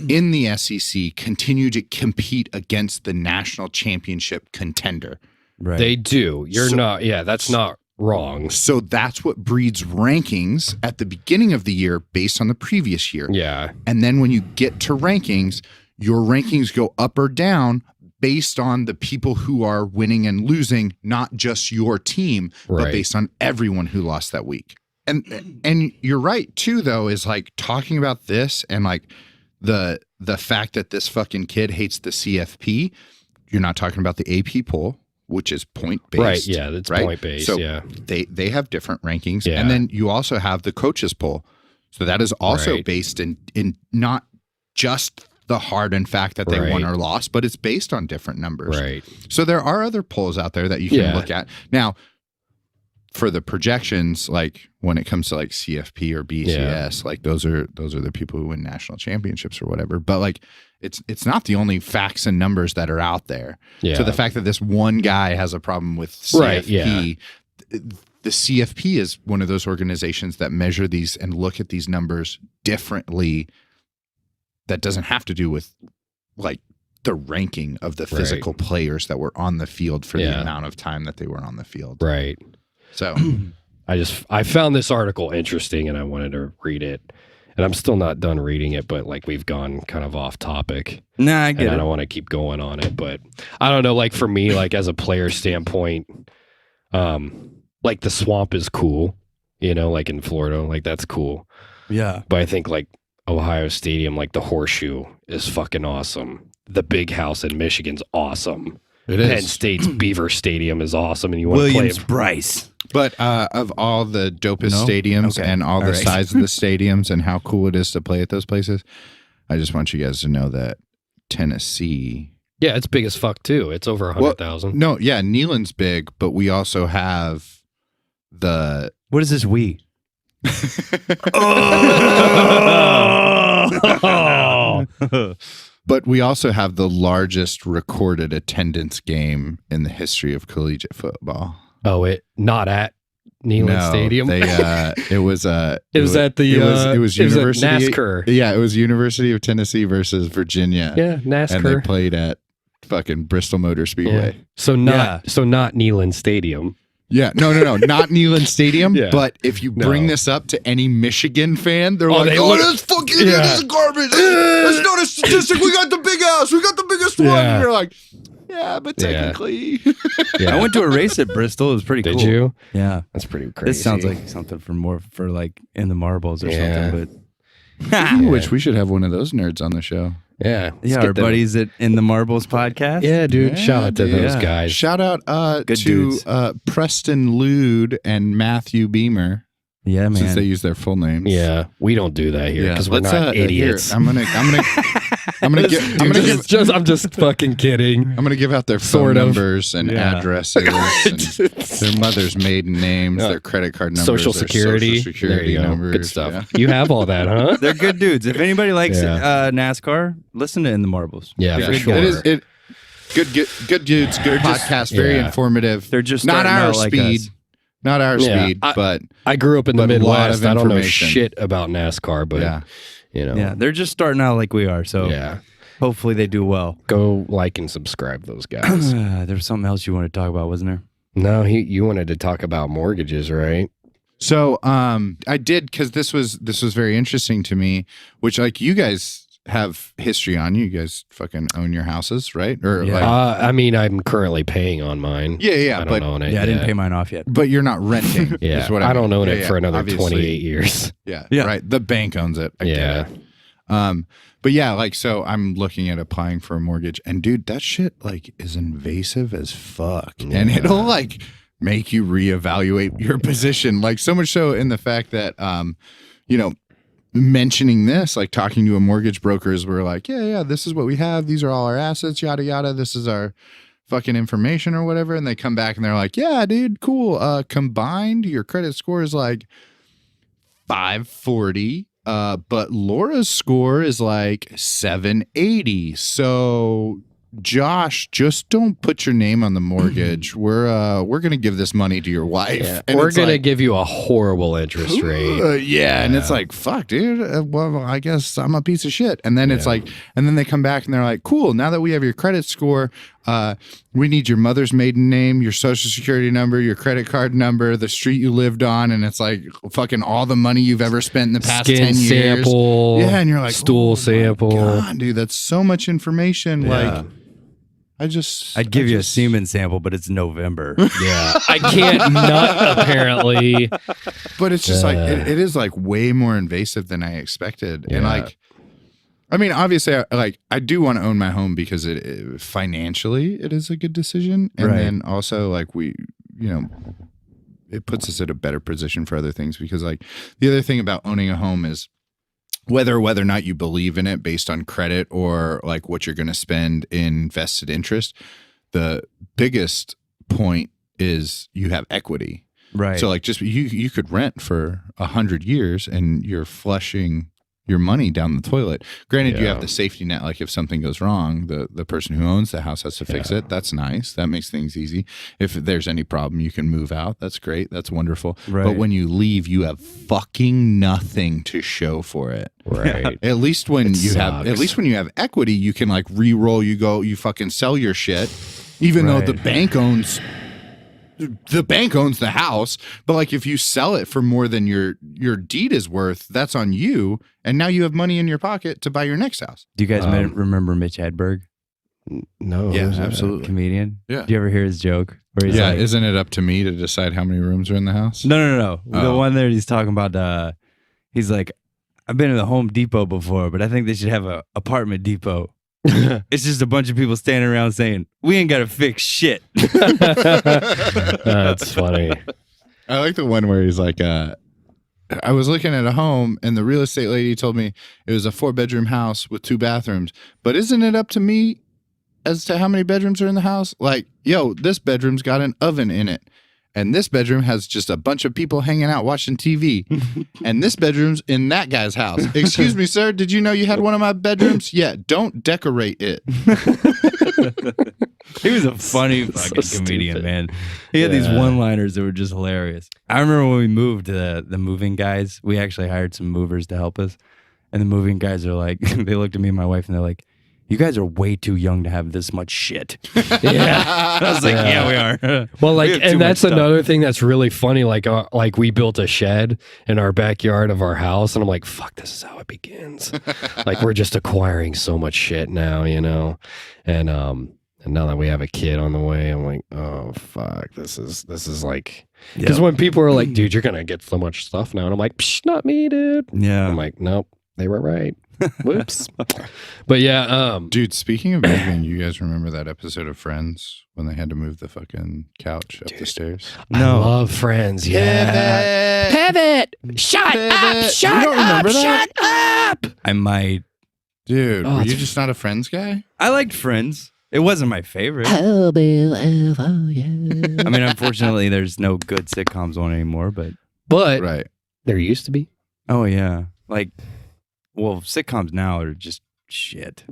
in the SEC continue to compete against the national championship contender. Right. They do. That's not wrong. So that's what breeds rankings at the beginning of the year based on the previous year. Yeah. And then when you get to rankings, your rankings go up or down based on the people who are winning and losing, not just your team, but based on everyone who lost that week. And you're right too, though, is like talking about this and like the fact that this fucking kid hates the CFP. You're not talking about the AP poll, which is point-based. Right, yeah, that's point-based, so yeah. They have different rankings. Yeah. And then you also have the coaches poll. So that is also based in not just the hard and fact that they won or lost, but it's based on different numbers. Right. So there are other polls out there that you can look at. Now, for the projections, like when it comes to like CFP or BCS, like those are the people who win national championships or whatever. But like it's not the only facts and numbers that are out there. Yeah. So the fact that this one guy has a problem with CFP, the CFP is one of those organizations that measure these and look at these numbers differently. That doesn't have to do with like the ranking of the physical players that were on the field for the amount of time that they were on the field. Right. So I found this article interesting and I wanted to read it. And I'm still not done reading it, but like we've gone kind of off topic. Nah, I get it. I don't want to keep going on it, but I don't know, like for me, like as a player standpoint, like the swamp is cool, you know, like in Florida, like that's cool. Yeah. But I think like Ohio Stadium, like the Horseshoe is fucking awesome. The Big House in Michigan's awesome. It is. Penn State's Beaver Stadium is awesome, and you want to play Williams Bryce. But of all the dopest stadiums and all the size of the stadiums and how cool it is to play at those places, I just want you guys to know that Tennessee... Yeah, it's big as fuck, too. It's over 100,000. No, yeah, Neyland's big, but we also have the... What is this we? But we also have the largest recorded attendance game in the history of collegiate football. Oh, not at Neyland Stadium? It was at the it was University NASCAR. Yeah, it was University of Tennessee versus Virginia. Yeah, NASCAR. And they played at fucking Bristol Motor Speedway. Yeah. So not Neyland Stadium. Yeah, no, not Neyland Stadium. Yeah. But if you bring this up to any Michigan fan, they're they that's fucking this is garbage. That's not a statistic. We got the big ass. We got the biggest one. Yeah. And you're like, yeah, but technically. I went to a race at Bristol. It was pretty cool. Did you? Yeah. That's pretty crazy. This sounds like something for like in the marbles or something. But I wish we should have one of those nerds on the show. Yeah. our buddies at In the Marbles podcast. Yeah, dude. Shout out to those Yeah. guys. Shout out Good to dudes. Preston Lude and Matthew Beamer, Yeah, man. since they use their full names. Yeah, we don't do that here because we're not idiots. Here, I'm I'm just fucking kidding. gonna give out their Sort phone of. numbers and addresses, and their mother's maiden names, their credit card numbers, Social their security. social security There you go. numbers. Good stuff. Yeah. You have all that, huh? They're good dudes. If anybody likes Yeah. NASCAR, listen to In the Marbles. Yeah, Yeah, for good sure. guys. Good dudes, good podcast, very informative. They're just not starting our out like speed, us. not our Yeah, speed, but I grew up in the But a lot Midwest. of I don't know information. shit about NASCAR, but yeah. Yeah, they're just starting out like we are. So yeah. hopefully they do well. Go like and subscribe those guys. There was something else you wanted to talk about, wasn't there? No, you wanted to talk about mortgages, right? So I did, because this was very interesting to me, which like you guys have history on. You guys fucking own your houses, right? Or Yeah. like, I mean, I'm currently paying on mine. yeah, I don't but own it. Yeah, I didn't yet. pay mine off yet. but you're not renting. Yeah, is what I don't own Yeah, it for another obviously. 28 years. Yeah, Yeah. right. The bank owns it. I get Yeah. it. But yeah, like, so I'm looking at applying for a mortgage, and dude, that shit like is invasive as fuck, and it'll like make you reevaluate your position, like so much so in the fact that mentioning this, like talking to a mortgage brokers, we're like, yeah, this is what we have, these are all our assets, yada yada, this is our fucking information or whatever, and they come back and they're like, yeah, dude, cool, combined your credit score is like 540, but Laura's score is like 780. So Josh, just don't put your name on the mortgage. We're gonna give this money to your wife. Yeah. And We're it's gonna like, give you a horrible interest rate. yeah, and it's like, fuck, dude. Well, I guess I'm a piece of shit. And then it's like, and then they come back and they're like, cool. Now that we have your credit score, we need your mother's maiden name, your social security number, your credit card number, the street you lived on, and it's like fucking all the money you've ever spent in the past Skin 10 years. sample. Yeah, and you're like, stool oh my sample. God, dude, that's so much information. Like, I'd give you a semen sample, but it's November. Yeah, I can't nut apparently. But it's just like it is like way more invasive than I expected, and like, I mean, obviously, I do want to own my home because it financially it is a good decision, and then also like it puts us at a better position for other things, because like the other thing about owning a home is whether or not you believe in it based on credit or like what you're going to spend in vested interest, the biggest point is you have equity. Right. So like just you could rent for 100 years and you're flushing your money down the toilet. Granted, you have the safety net. Like if something goes wrong, the person who owns the house has to fix it. That's nice. That makes things easy. If there's any problem, you can move out. That's great. That's wonderful. Right. But when you leave, you have fucking nothing to show for it. Right. At least when you have equity, you can like re-roll. You fucking sell your shit, even though the bank owns the house. But like if you sell it for more than your deed is worth, that's on you. And now you have money in your pocket to buy your next house. Do you guys remember Mitch Hedberg? No. Yeah, who's that? absolutely. Comedian? Yeah. Do you ever hear his joke? Where he's like, Isn't it up to me to decide how many rooms are in the house? No. The Oh. one there he's talking about, he's like, I've been to the Home Depot before, but I think they should have a apartment depot. It's just a bunch of people standing around saying, we ain't got to fix shit. That's funny. I like the one where he's like, I was looking at a home and the real estate lady told me it was a 4-bedroom house with 2 bathrooms. But isn't it up to me as to how many bedrooms are in the house? Like, yo, this bedroom's got an oven in it. And this bedroom has just a bunch of people hanging out watching TV. And this bedroom's in that guy's house. Excuse me, sir, did you know you had one of my bedrooms? Yeah, don't decorate it. He was a funny fucking comedian, stupid. man. He had these Yeah. one-liners that were just hilarious. I remember when we moved to the moving guys, we actually hired some movers to help us. And the moving guys are like, they looked at me and my wife and they're like, you guys are way too young to have this much shit. Yeah. I was like, yeah, we are. Well, We like, have too and much that's stuff. another thing that's really funny. Like we built a shed in our backyard of our house, and I'm like, fuck, this is how it begins. Like, we're just acquiring so much shit now, you know? And now that we have a kid on the way, I'm like, oh fuck, this is like, because when people are like, dude, you're gonna get so much stuff now, and I'm like, psh, not me, dude. Yeah. I'm like, nope, they were right. Whoops. But yeah, Dude, speaking of moving, you guys remember that episode of Friends when they had to move the fucking couch up the stairs? I love Friends. Yeah. Pivot. Shut up. Shut You don't remember up. that? Shut up. I might. Dude, Oh, were you it's- just not a Friends guy? I liked Friends. It wasn't my favorite. I mean, unfortunately, there's no good sitcoms on anymore, but But Right. there used to be. oh yeah. Like, well, sitcoms now are just shit.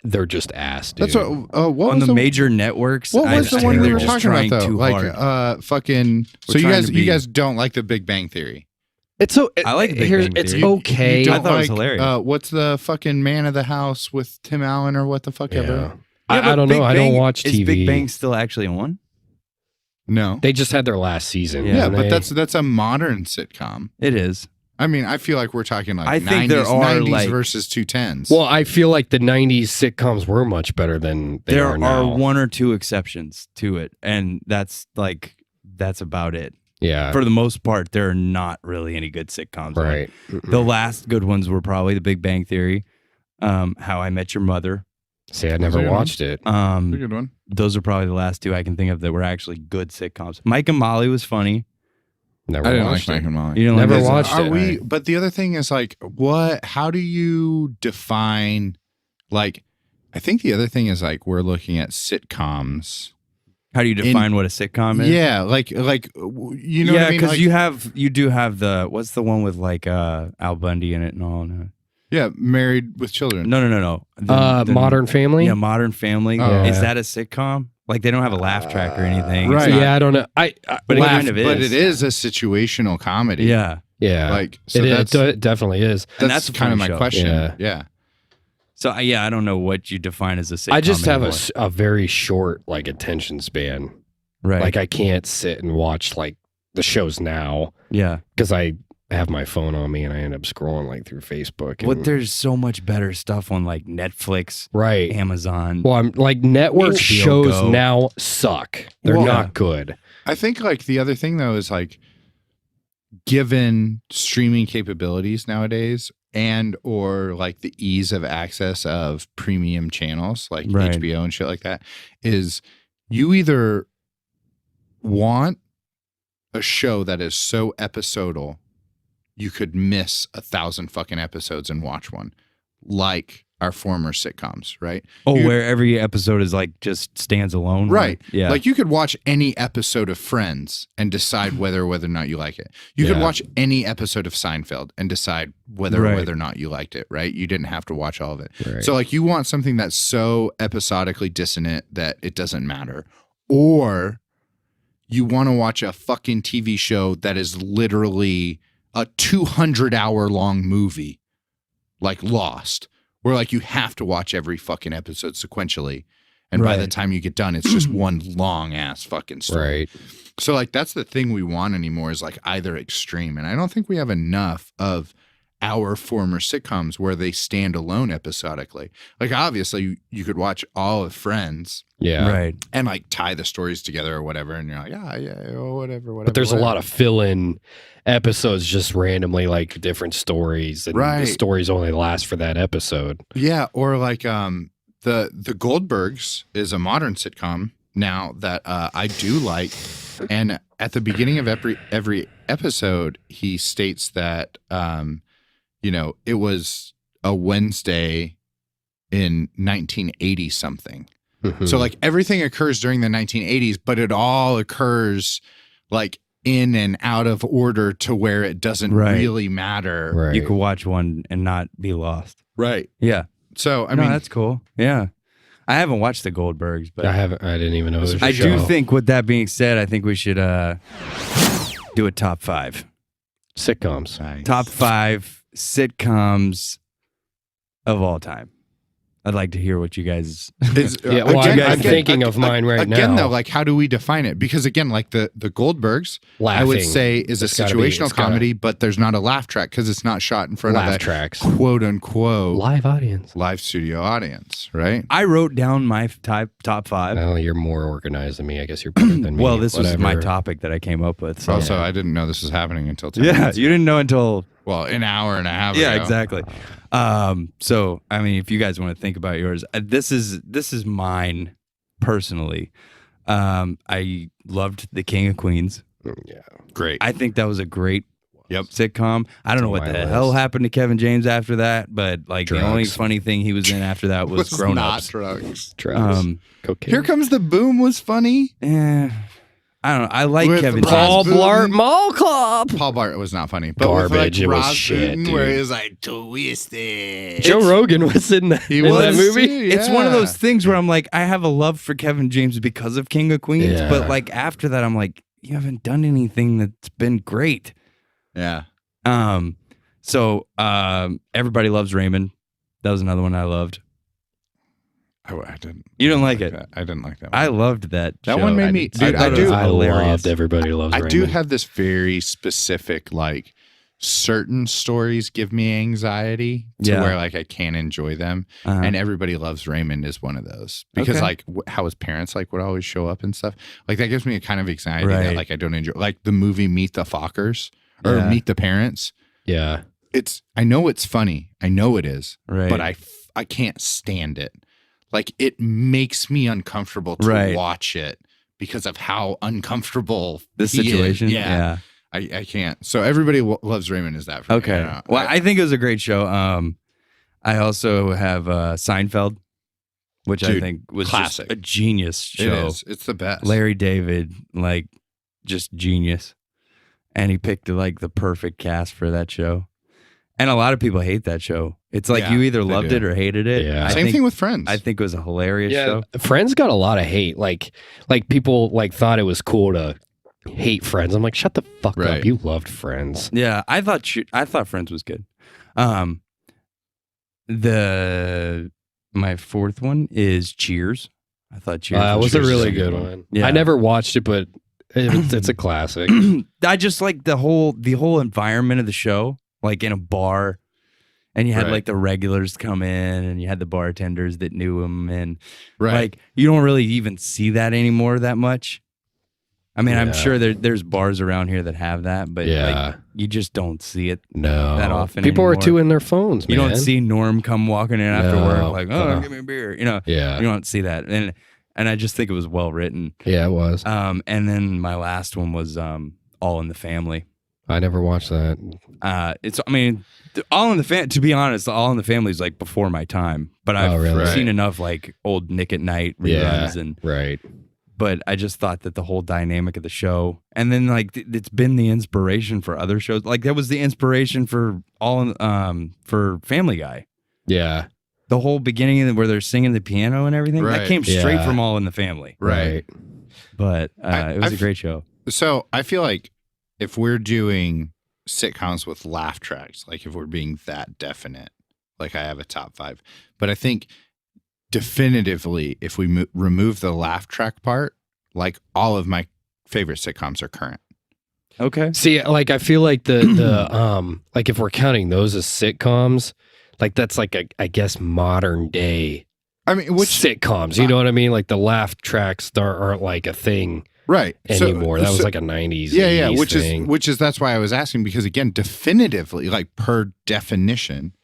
They're just ass, dude. That's what On was the major networks, What I was the think one we they're were just talking trying about though? too Like hard. fucking We're so you trying guys to be- you guys don't like the Big Bang Theory. It's so. I like Big here's, Bang It's Theory. okay. You I don't thought it was like, hilarious. What's the fucking Man of the House with Tim Allen or what the fuck Yeah. ever? Yeah, I but don't Big know. I don't Bang- watch TV. Is Big Bang still actually on? No. They just had their last season. Yeah, Yeah, and but they- that's a modern sitcom. It is. I mean, I feel like we're talking like I 90s, think there are, 90s like- versus 210s. Well, I feel like the '90s sitcoms were much better than they There are now. one or two exceptions to it, and that's about it. Yeah. For the most part, there are not really any good sitcoms. on. Right. The last good ones were probably The Big Bang Theory, How I Met Your Mother. See, I a never good watched it. That's a good one. Those are probably the last two I can think of that were actually good sitcoms. Mike and Molly was funny. Never I didn't like watched Mike it. and Molly. You don't Never like those? watched Are it. we? But the other thing is like, what? How do you define? Like, I think the other thing is like we're looking at sitcoms. How do you define what a sitcom is? Yeah, like you know what I mean? because Like, you do have the what's the one with like Al Bundy in it and all. No, yeah, Married with Children. no. The- Modern Family. Yeah, Modern Family. Oh. Is that a sitcom? Like they don't have a laugh track or anything. right. It's not- Yeah, I don't know. But it laugh- kind of is. But it is a situational comedy. Yeah. Yeah, Like so it that's it definitely is. And that's that's a kind of funny my show. question. Yeah. Yeah. So I don't know what you define as a sitcom. I just have anymore. a very short like attention span. right. Like I can't sit and watch like the shows now yeah. because I have my phone on me and I end up scrolling like through Facebook. And, But there's so much better stuff on like Netflix, right. Amazon. Well, I'm like network HBO shows Go. now suck. They're Well, not good. I think like the other thing though is like given streaming capabilities nowadays and or like the ease of access of premium channels like Right. HBO and shit like that is you either want a show that is so episodal you could miss 1,000 fucking episodes and watch one like our former sitcoms, right? Oh, You- where every episode is like just stands alone. Right. Yeah. Like you could watch any episode of Friends and decide whether or not you like it. You could Yeah. watch any episode of Seinfeld and decide whether Right. or not you liked it, right? You didn't have to watch all of it. Right. So like you want something that's so episodically dissonant that it doesn't matter. Or you want to watch a fucking TV show that is literally a 200-hour long movie like Lost, where like you have to watch every fucking episode sequentially. And by the Right. time you get done, it's just one long ass fucking story. Right. So like that's the thing we want anymore is like either extreme. And I don't think we have enough of our former sitcoms where they stand alone episodically. Like obviously you could watch all of Friends Yeah. right. and like tie the stories together or whatever. And you're like, whatever. But there's a lot of fill-in episodes just randomly, like different stories, and Right. the stories only last for that episode. Yeah, or like the Goldbergs is a modern sitcom now that I do like, and at the beginning of every episode, he states that it was a Wednesday in 1980 something. Mhm. So like everything occurs during the 1980s, but it all occurs like in and out of order to where it doesn't Right. really matter. right. You could watch one and not be lost. Right. Yeah. So I No, mean, that's cool. Yeah. I haven't watched the Goldbergs, but I didn't even know it was a I show. do think, with that being said, I think we should do a top 5. Sitcoms. Nice. Top 5 sitcoms of all time. I'd like to hear what you guys. Yeah, well, you guys I'm thinking of mine right now. Again, though, like, how do we define it? Because again, like the Goldbergs, I would Laughing. say is a It's gotta situational it's gotta- comedy, but there's not a laugh track because it's not shot in front of Laugh that tracks. quote unquote Live audience. live studio audience, right? I wrote down my top 5. Well, you're more organized than me. I guess you're better than me. Well, this was my Whatever. topic that I came up with. So. Also, I didn't know this was happening until 10 Yeah, minutes. you didn't know until. Well, an hour and a half Yeah, ago. exactly. So I mean, if you guys want to think about yours, this is mine personally. I loved The King of Queens. Yeah. Great. I think that was a great Yep. sitcom. I don't know what on the my hell list. happened to Kevin James after that, but like the only Drugs. funny thing he was in after that was Grown not Ups. drugs. Drugs. Cocaine. Here Comes the Boom was funny. I don't know. I like With Kevin Paul James. Blart Mall Club. Paul Blart was not funny. But Garbage, with, like, it was Ross shit, Booton, where dude. he was like, twisted. Joe Rogan was in that, He in that was movie. too, It's one of yeah. those things where I'm like, I have a love for Kevin James because of King of Queens, Yeah. but like after that, I'm like, you haven't done anything that's been great. Yeah. So Everybody Loves Raymond. That was another one I loved. I didn't. You don't like it? that. I didn't like that one. I loved that. That show. one made I me- did- dude, I thought I it was do- I hilarious. loved Everybody Loves I Raymond. do have this very specific, like, certain stories give me anxiety to Yeah. where, like, I can't enjoy them. Uh-huh. And Everybody Loves Raymond is one of those. Because, Okay. like, how his parents, like, would always show up and stuff. Like, that gives me a kind of anxiety Right. that, like, I don't enjoy. Like, the movie Meet the Fockers or Yeah. Meet the Parents. Yeah. I know it's funny. I know it is. Right. But I can't stand it. Like, it makes me uncomfortable to Right. watch it because of how uncomfortable This he is. situation. Yeah. I can't. So Everybody Loves Raymond is that for me. Okay. I don't know. Well, I think it was a great show. I also have Seinfeld, which I Dude, think was classic. just a genius show. It is. It's the best. Larry David, like, just genius. And he picked like the perfect cast for that show. And a lot of people hate that show. It's like Yeah, you either they loved do. it or hated it. Yeah. I Same think, thing with Friends. I think it was a hilarious Yeah. show. Friends got a lot of hate. Like people like thought it was cool to hate Friends. I'm like, shut the fuck Right. up. You loved Friends. Yeah, I thought Friends was good. My fourth one is Cheers. I thought Cheers That was a Cheers really good one. Yeah. I never watched it, but it's a classic. I just like the whole environment of the show, like in a bar, and you had Right. like the regulars come in, and you had the bartenders that knew him, and right. like you don't really even see that anymore that much. I mean, I'm Yeah. sure there's bars around here that have that, but Yeah. like you just don't see it. No. That often People are anymore. too in their phones, You man. don't see Norm come walking in after No. work like, oh, Uh-uh. give me a beer. You know, Yeah. you don't see that, and I just think it was well written. Yeah, it was. And then my last one was All in the Family. I never watched that. All in the to be honest, All in the Family is like before my time, but I've really? seen enough like old Nick at Night reruns, and Right. but I just thought that the whole dynamic of the show, and then like it's been the inspiration for other shows. Like that was the inspiration for for Family Guy. Yeah. The whole beginning of where they're singing the piano and everything that Right. came straight Yeah. from All in the Family. Right. But it was a I've- great show. So I feel like if we're doing sitcoms with laugh tracks, like if we're being that definite, like I have a top 5, but I think definitively if we remove the laugh track part, like all of my favorite sitcoms are current. Okay. See, like I feel like the like if we're counting those as sitcoms, like that's like I guess modern day I mean, which sitcoms. You know what I mean? Like the laugh tracks aren't like a thing right anymore. That was so- like a 90s. yeah, 80s which thing. is that's why I was asking, because again, definitively, like per definition,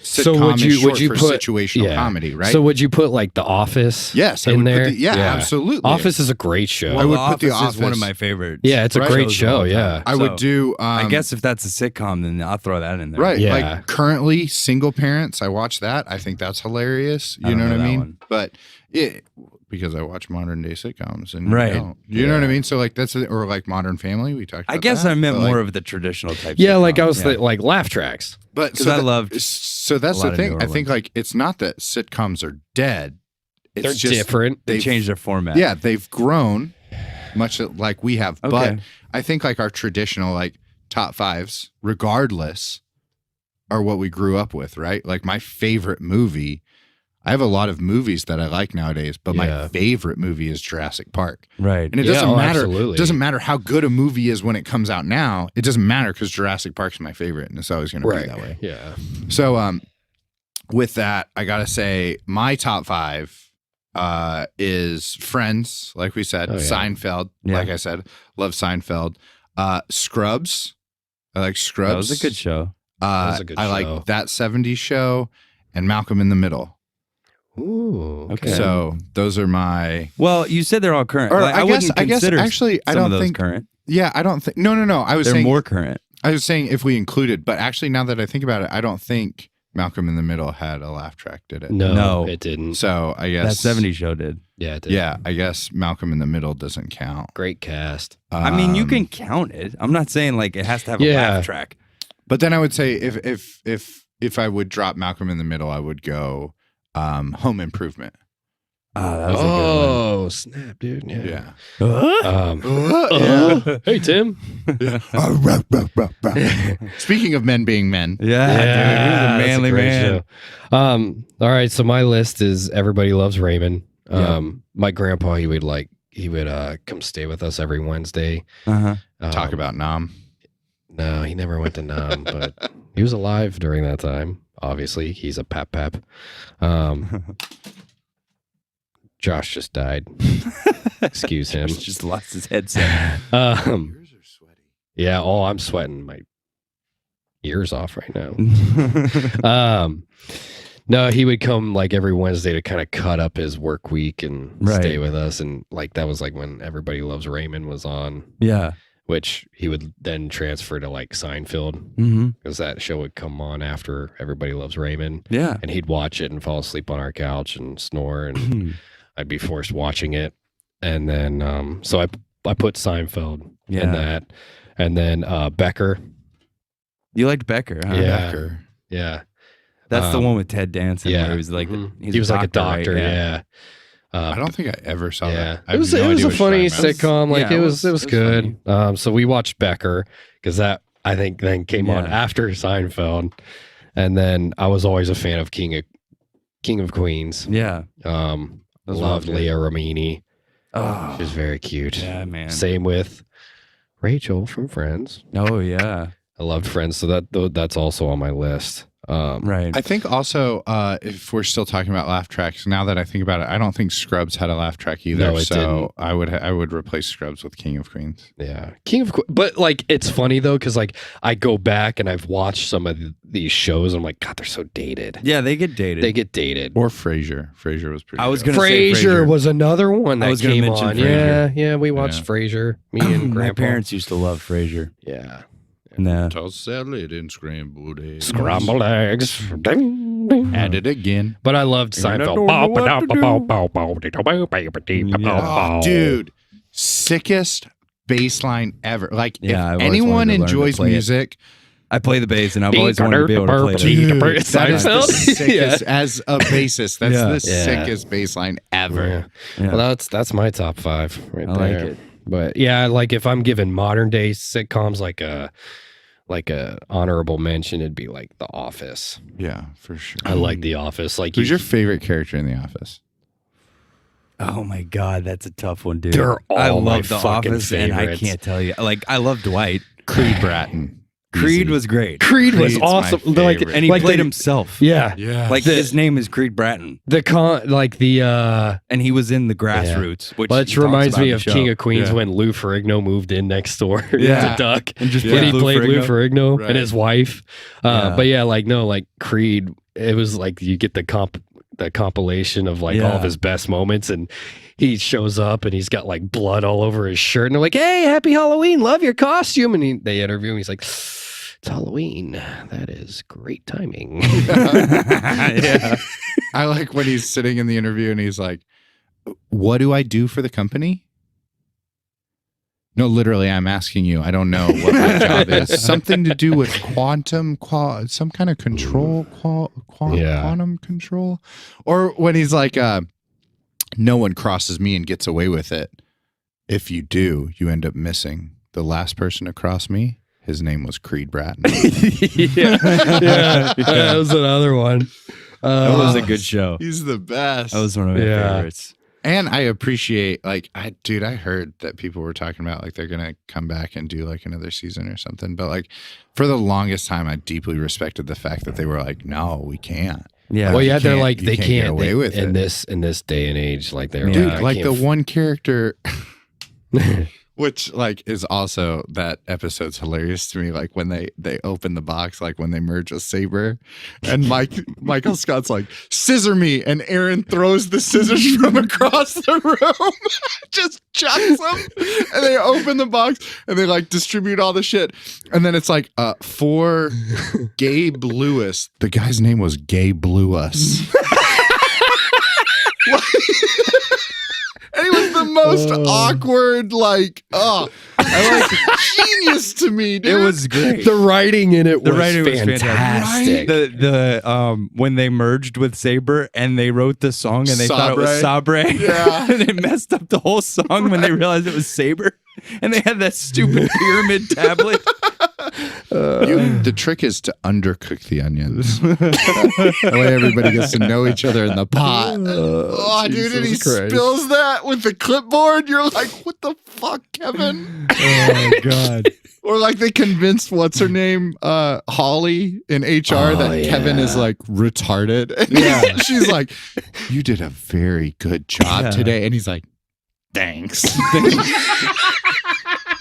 So sitcom would is you- short would you for put- situational yeah. comedy, right? So would you put like The Office? yes, I in would there? put yeah, absolutely. Office is a great show. I would The put The Office is one of Office- my favorites. Yeah, it's a Right. great shows of show. all time. Yeah. I So, would do. I guess if that's a sitcom, then I'll throw that in there. Right. Yeah. Like currently Single Parents, I watch that. I think that's hilarious. I You know don't what know I that mean? one. But it, because I watch modern day sitcoms and Right. you know what I mean? So like or like Modern Family, we talked about I guess that, I meant but, more like, of the traditional type. Yeah, like I sitcom. was Yeah. like laugh tracks. but 'Cause so I that- loved so that's a lot the of thing. newer I think ones. like it's not that sitcoms are dead. it's They're just different. They they've- changed their format. Yeah, they've grown much like we have. Okay. But I think like our traditional like top fives, regardless, are what we grew up with, right? Like my favorite movie, I have a lot of movies that I like nowadays, but my Yeah. favorite movie is Jurassic Park. Right. And it Yeah, doesn't oh, matter. absolutely. It doesn't matter how good a movie is when it comes out now. It doesn't matter because Jurassic Park's my favorite, and it's always going to be that way. Yeah. So, with that, I gotta say my top five is Friends, like we said, Oh, yeah. Seinfeld, Yeah. like I said, love Seinfeld. Scrubs, I like Scrubs. That was a good show. was a good I show. like That 70s Show and Malcolm in the Middle. Ooh. Okay. So those are my. Well, you said they're all current. Or Like, I guess wouldn't consider actually I some don't of those think current. Yeah, I don't think. No. I was They're saying more current. I was saying if we included, but actually now that I think about it, I don't think Malcolm in the Middle had a laugh track, did it? No, No. it didn't. So I That guess 70s show did. Yeah, it did. Yeah, I guess Malcolm in the Middle doesn't count. Great cast. I mean, you Um, can count it. I'm not saying like it has to have a Yeah. laugh track. But then I would say if I would drop Malcolm in the Middle, I would go Home Improvement. Oh, that was a Oh, snap, dude. Yeah. Yeah. good one. Um, hey, Tim. Speaking of men being men, Yeah, dude, he that's was a manly great man. show. All right, so my list is Everybody Loves Raymond. Yeah. My grandpa, he would come stay with us every Wednesday. Uh-huh. talk about Nam. No, he never went to Nam, but he was alive during that time. Obviously, he's a pap. Josh just died. Excuse him. Just lost his headset. Yours are sweaty. Yeah. Oh, I'm sweating my ears off right now. No, he would come like every Wednesday to kind of cut up his work week and Right. stay with us. And like that was like when Everybody Loves Raymond was on, Yeah. which he would then transfer to like Seinfeld Mm-hmm. because that show would come on after Everybody Loves Raymond. Yeah. And he'd watch it and fall asleep on our couch and snore, and I'd be forced watching it. And then, so I put Seinfeld in Yeah. that, and then Becker. You liked Becker, huh? Yeah. Becker. Yeah, That's the one with Ted Danson yeah. where he was like, Mhm. he's he was like a right? doctor. Yeah. I don't think I ever saw Yeah, that. I it was have no it was idea a what funny you're talking about. sitcom. Like Yeah, it was good. funny. So we watched Becker because that I think then came on Yeah. after Seinfeld, and then I was always a fan of King of Queens. Yeah. Those were all Loved good. Leah Remini. Oh, She was very cute. yeah, man. Same with Rachel from Friends. Oh, yeah. I loved Friends, so that's also on my list. Right. I think also, if we're still talking about laugh tracks, now that I think about it, I don't think Scrubs had a laugh track either. No, it so I would replace Scrubs with King of Queens. Yeah, but like it's funny though because like I go back and I've watched some of these shows. And I'm like, God, they're so dated. Yeah, they get dated. They get dated. Or Frasier. Frasier was pretty. I was good. gonna say Frasier Frasier. was another one I that was gonna came mention on. Frasier. Yeah, we watched Yeah. Frasier. Me and My Grandpa. parents used to love Frasier. Yeah. No. Toss salad and scrambled eggs. Scrambled eggs. Ding, ding. At it again. But I loved Seinfeld. Oh, dude, sickest bass line ever. Like, Yeah, I've if always anyone wanted to learn to enjoys play it. music, I play the bass, and I've always wanted to be able to play it. dude, Dude, that is the Seinfeld? sickest as a bassist. That's Yeah. the Yeah. sickest bass line ever. Yeah. Well, that's my top 5 right I like there. it. But yeah, like if I'm giving modern day sitcoms like a honorable mention, it'd be like The Office. Yeah, for sure. I like The Office. Like Who's your favorite character in The Office? Oh my God, that's a tough one, dude. They're all I my love The fucking Office, and I favorites. can't tell you. Like, I love Dwight. Creed Bratton. Creed Easy. was great, Creed was Creed's my awesome. Like, favorite. and he like played the- himself. Yeah. Yeah. Like his name is Creed Bratton, and he was in the Grassroots, which he talks reminds about me in of the King show. of Queens Yeah. when Lou Ferrigno moved in next door Yeah. to Duck. and just Yeah. When he Lou played Lou Ferrigno. Ferrigno Right. and his wife. Yeah. But yeah, like Creed, it was like you get the compilation of like all of Yeah. his best moments, and he shows up and he's got like blood all over his shirt, and they're like, "Hey, happy Halloween! Love your costume!" And they interview him. He's like, "It's Halloween. That is great timing." Yeah. I like when he's sitting in the interview and he's like, "What do I do for the company?" No, literally, I'm asking you. I don't know what my job is. Something to do with some kind of control, Yeah. quantum control. Or when he's like, no one crosses me and gets away with it. If you do, you end up missing the last person to cross me. His name was Creed Bratton. yeah, that was another one. That was a good show. He's the best. That was one of my favorites. And I appreciate, like, I heard that people were talking about, like, they're going to come back and do, like, another season or something. But, like, for the longest time, I deeply respected the fact that they were like, no, we can't. Yeah. Well, yeah, they're can't- like, you they can't can't get away with in it. this day and age. Like, they're Dude, I Like, can't the one character... Which, like, is also, that episode's hilarious to me. Like, when they open the box, like, when they merge with Saber, and Michael Scott's like, scissor me, and Aaron throws the scissors from across the room, just chucks them, and they open the box, and they, like, distribute all the shit. And then it's like, for Gabe Lewis. The guy's name was Gabe Lewis. And he was the most awkward, like, genius to me, dude. It was great. The writing in it The was writing was fantastic. When they merged with Saber and they wrote the song and they thought it was Sabre. Yeah. And they messed up the whole song when they realized it was Saber. And they had that stupid pyramid tablet. The trick is to undercook the onions. That way everybody gets to know each other in the pot. Dude, and he spills that with the clipboard. You're like, what the fuck, Kevin? Oh, God. Or like they convinced, what's her name? Holly in HR that Kevin is like retarded. And she's like, you did a very good job today. And he's like, thanks.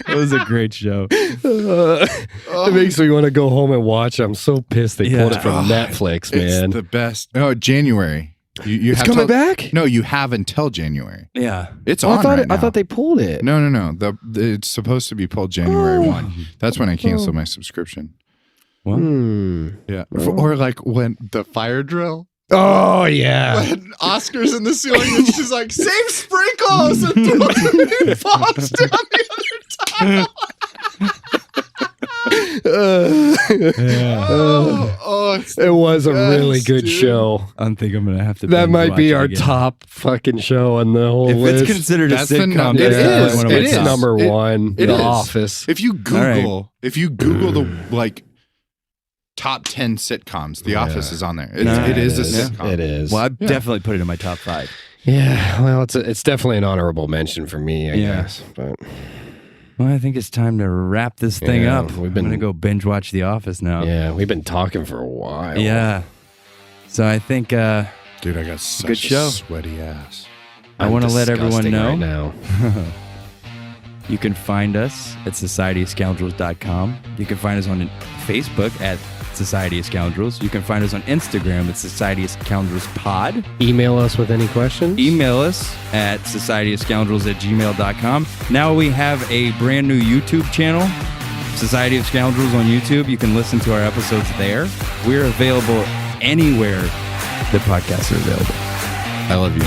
It was a great show. It makes me want to go home and watch. I'm so pissed they pulled it from Netflix, man. It's the best. Oh, January. You It's have coming till- back? No, you have until January. Yeah. It's Oh, on right now. I thought they pulled it. No. It's supposed to be pulled January 1. That's when I canceled my subscription. Yeah. Or like when the fire drill. Oh, yeah. When Oscar's in the ceiling and she's like, save sprinkles and it falls down the other tile. It was a really best, good dude. show. I think I'm going to have to. That binge might watch be it our again. top fucking show on the whole If list. it's considered a That's the sitcom, it that's is. one of my It's top. number one. it The is. Office. If you Google the like top 10 sitcoms, The Office is on there. It is a sitcom. It is. Well, I'd definitely put it in my top 5. Yeah. Well, it's definitely an honorable mention for me, I guess. But Well, I think it's time to wrap this thing Yeah, up. we've I'm been- going to go binge watch The Office now. yeah, we've been talking for a while. Yeah. So I think Dude, I got such Good show. a sweaty ass. I I'm want to let everyone disgusting know right now. you can find us at societyscoundrels.com. You can find us on Facebook at Society of Scoundrels. You can find us on Instagram at Society of Scoundrels Pod. Email us with any questions. Email us at societyscoundrels@gmail.com. Now we have a brand new YouTube channel, Society of Scoundrels on YouTube. You can listen to our episodes there. We're available anywhere the podcasts are available. I love you.